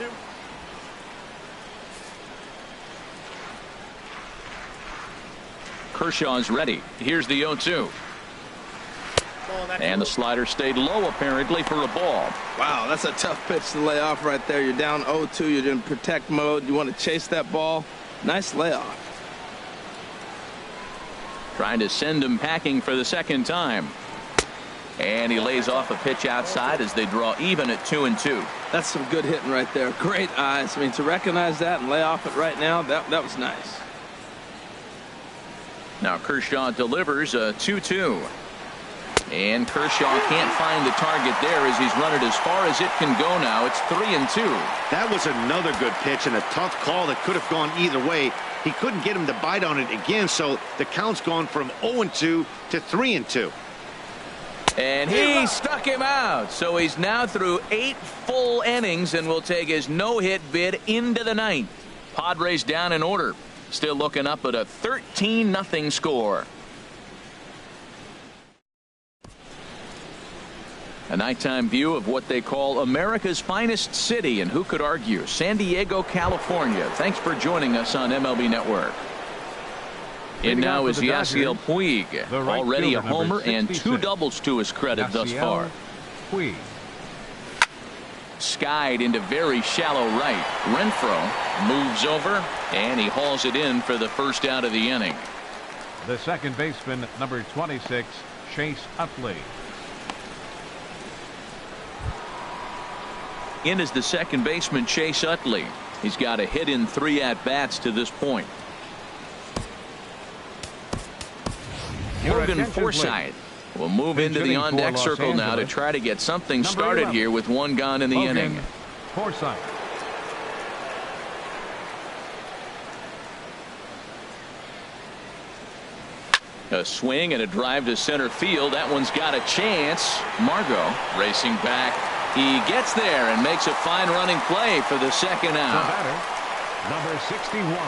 Kershaw's ready. Here's the 0-2. And the slider stayed low apparently for a ball. Wow, that's a tough pitch to lay off right there. You're down 0-2. You're in protect mode. You want to chase that ball. Nice layoff. Trying to send him packing for the second time. And he lays off a pitch outside as they draw even at 2-2. That's some good hitting right there. Great eyes. I mean, to recognize that and lay off it right now, that was nice. Now Kershaw delivers a 2-2. And Kershaw can't find the target there as he's run it as far as it can go now. It's 3-2. That was another good pitch and a tough call that could have gone either way. He couldn't get him to bite on it again, so the count's gone from 0-2 to 3-2. And he struck him out. So he's now through 8 full innings and will take his no-hit bid into the ninth. Padres down in order. Still looking up at a 13-0 score. A nighttime view of what they call America's finest city, and who could argue? San Diego, California. Thanks for joining us on MLB Network. And now is Yasiel Puig, already a homer and 2 doubles to his credit thus far. Puig. Skied into very shallow right. Renfroe moves over, and he hauls it in for the first out of the inning. The second baseman, number 26, Chase Utley. In is the second baseman, Chase Utley. He's got a hit in 3 at-bats to this point. Morgan Forsythe will move into the on-deck circle now to try to get something started here with 1 gone in the inning. Forsythe. A swing and a drive to center field. That one's got a chance. Margot racing back. He gets there and makes a fine running play for the second out. The batter, number 61.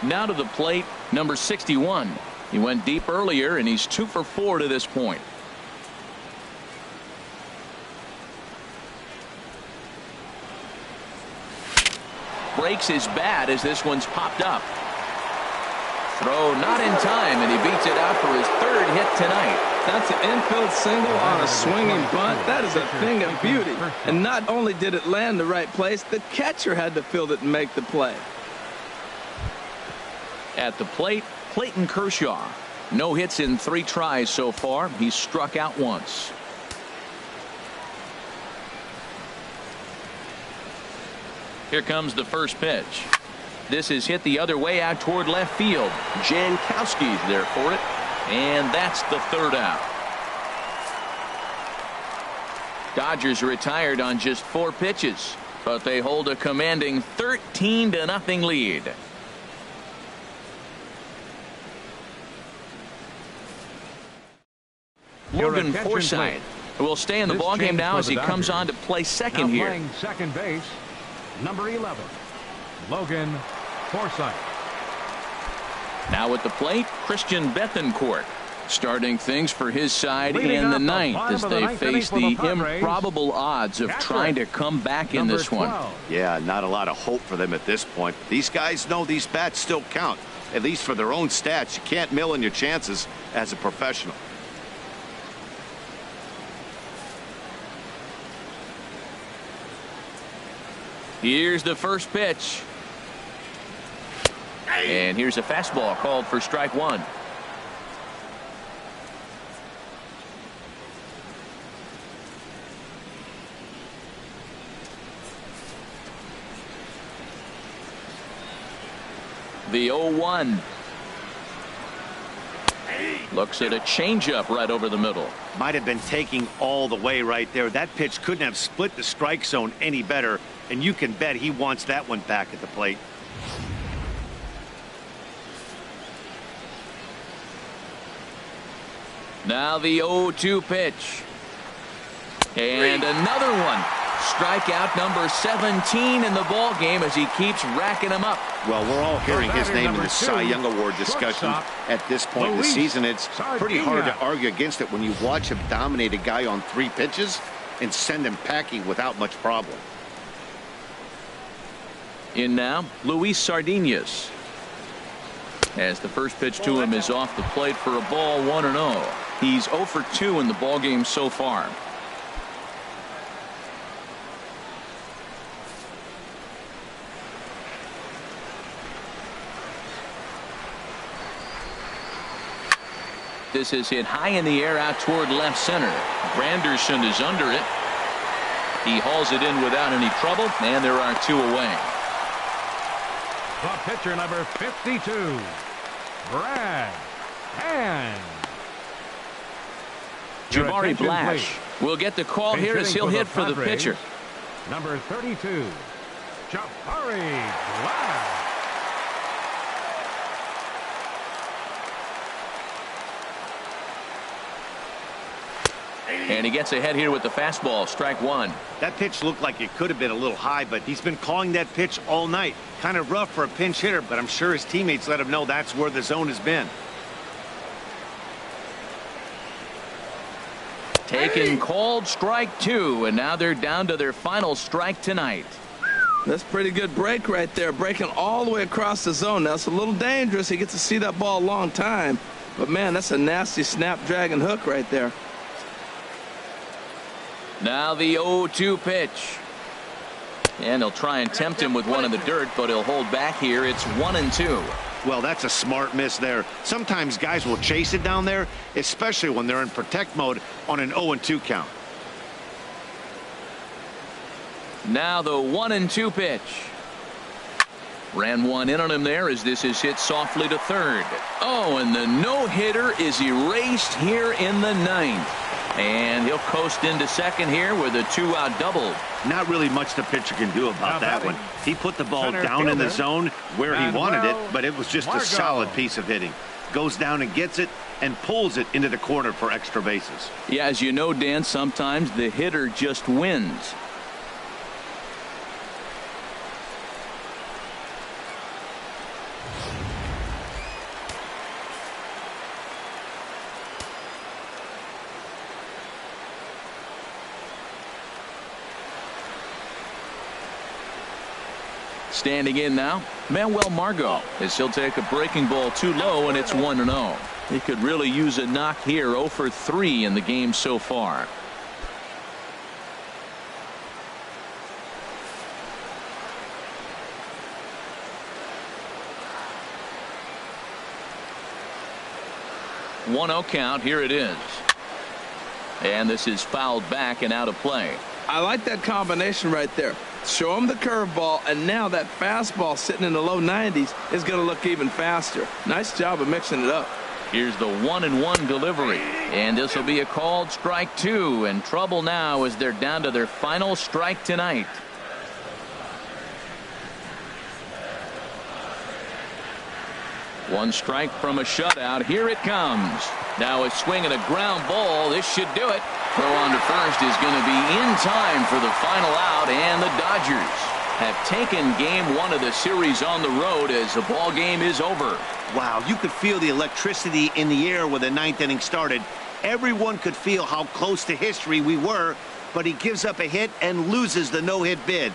Now to the plate, number 61. He went deep earlier, and he's 2 for 4 to this point. Breaks his bat as this one's popped up. Throw not in time, and he beats it out for his 3rd hit tonight. That's an infield single on a swinging bunt. That is a thing of beauty. And not only did it land the right place, the catcher had to field it and make the play. At the plate, Clayton Kershaw. No hits in 3 tries so far. He's struck out once. Here comes the first pitch. This is hit the other way out toward left field. Jankowski's there for it. And that's the 3rd out. Dodgers retired on just 4 pitches, but they hold a commanding 13-0 lead. Morgan Forsythe will stay in the ballgame now as he comes on to play second here. Playing second base, number 11, Logan Forsythe. Now at the plate, Christian Bethancourt starting things for his side in the ninth as they face the improbable odds of trying to come back in this one. Yeah, not a lot of hope for them at this point. These guys know these bats still count, at least for their own stats. You can't mill in your chances as a professional. Here's the first pitch. And here's a fastball called for strike 1. The 0-1. Looks at a changeup right over the middle. Might have been taking all the way right there. That pitch couldn't have split the strike zone any better, and you can bet he wants that one back at the plate. Now the 0-2 pitch. And another one. Strikeout number 17 in the ball game as he keeps racking them up. Well, we're all hearing his name in the Cy Young Award discussion at this point in the season. It's pretty hard to argue against it when you watch him dominate a guy on 3 pitches and send him packing without much problem. In now, Luis Sardinas. As the first pitch to him is off the plate for a ball, 1-0. He's 0 for 2 in the ball game so far. This is hit high in the air out toward left center. Granderson is under it. He hauls it in without any trouble, and there are 2 away. The pitcher, number 52, Brad Hand. Jabari Blash will get the call here as he'll hit for the pitcher. Number 32, Jabari Blash. And he gets ahead here with the fastball. Strike 1. That pitch looked like it could have been a little high, but he's been calling that pitch all night. Kind of rough for a pinch hitter, but I'm sure his teammates let him know that's where the zone has been. Taken, called, strike 2, and now they're down to their final strike tonight. That's pretty good break right there, breaking all the way across the zone. Now it's a little dangerous. He gets to see that ball a long time, but man, that's a nasty snap-dragon hook right there. Now the 0-2 pitch. And they'll try and tempt him with one in the dirt, but he'll hold back here. It's 1-2. Well, that's a smart miss there. Sometimes guys will chase it down there, especially when they're in protect mode on an 0-2 count. Now the 1-2 pitch. Ran one in on him there as this is hit softly to third. Oh, and the no-hitter is erased here in the 9th. And he'll coast into second here with a 2-out double. Not really much the pitcher can do about that one. He put the ball down in the zone where he wanted it, but it was just a solid piece of hitting. Goes down and gets it and pulls it into the corner for extra bases. Yeah, as you know, Dan, sometimes the hitter just wins. Standing in now, Manuel Margot, as he'll take a breaking ball too low, and it's 1-0. He could really use a knock here. 0 for 3 in the game so far. One 0 count. Here it is. And this is fouled back and out of play. I like that combination right there. Show him the curveball, and now that fastball sitting in the low 90s is going to look even faster. Nice job of mixing it up. Here's the 1-1 delivery, and this will be a called strike 2. And trouble now as they're down to their final strike tonight. One strike from a shutout. Here it comes. Now a swing and a ground ball. This should do it. Throw on to first is going to be in time for the final out, and the Dodgers have taken game 1 of the series on the road as the ball game is over. Wow, you could feel the electricity in the air when the 9th inning started. Everyone could feel how close to history we were, but he gives up a hit and loses the no-hit bid.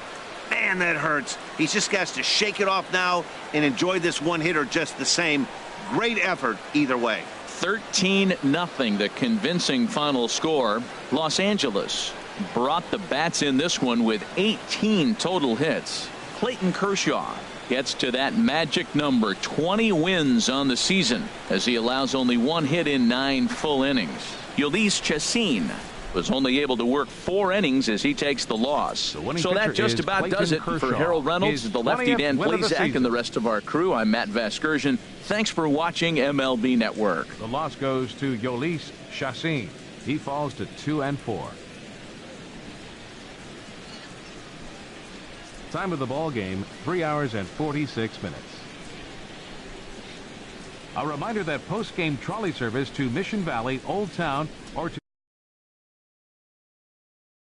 Man, that hurts. He just has to shake it off now and enjoy this one-hitter just the same. Great effort either way. 13-0, the convincing final score. Los Angeles brought the bats in this one with 18 total hits. Clayton Kershaw gets to that magic number, 20 wins on the season, as he allows only 1 hit in 9 full innings. Ulysses Chacin was only able to work 4 innings as he takes the loss. So that just about does it for Harold Reynolds, the lefty Dan Plesac, and the rest of our crew. I'm Matt Vasgersian. Thanks for watching MLB Network. The loss goes to Ulysses Chacin. He falls to 2-4. Time of the ball game, 3 hours and 46 minutes. A reminder that post-game trolley service to Mission Valley, Old Town, or to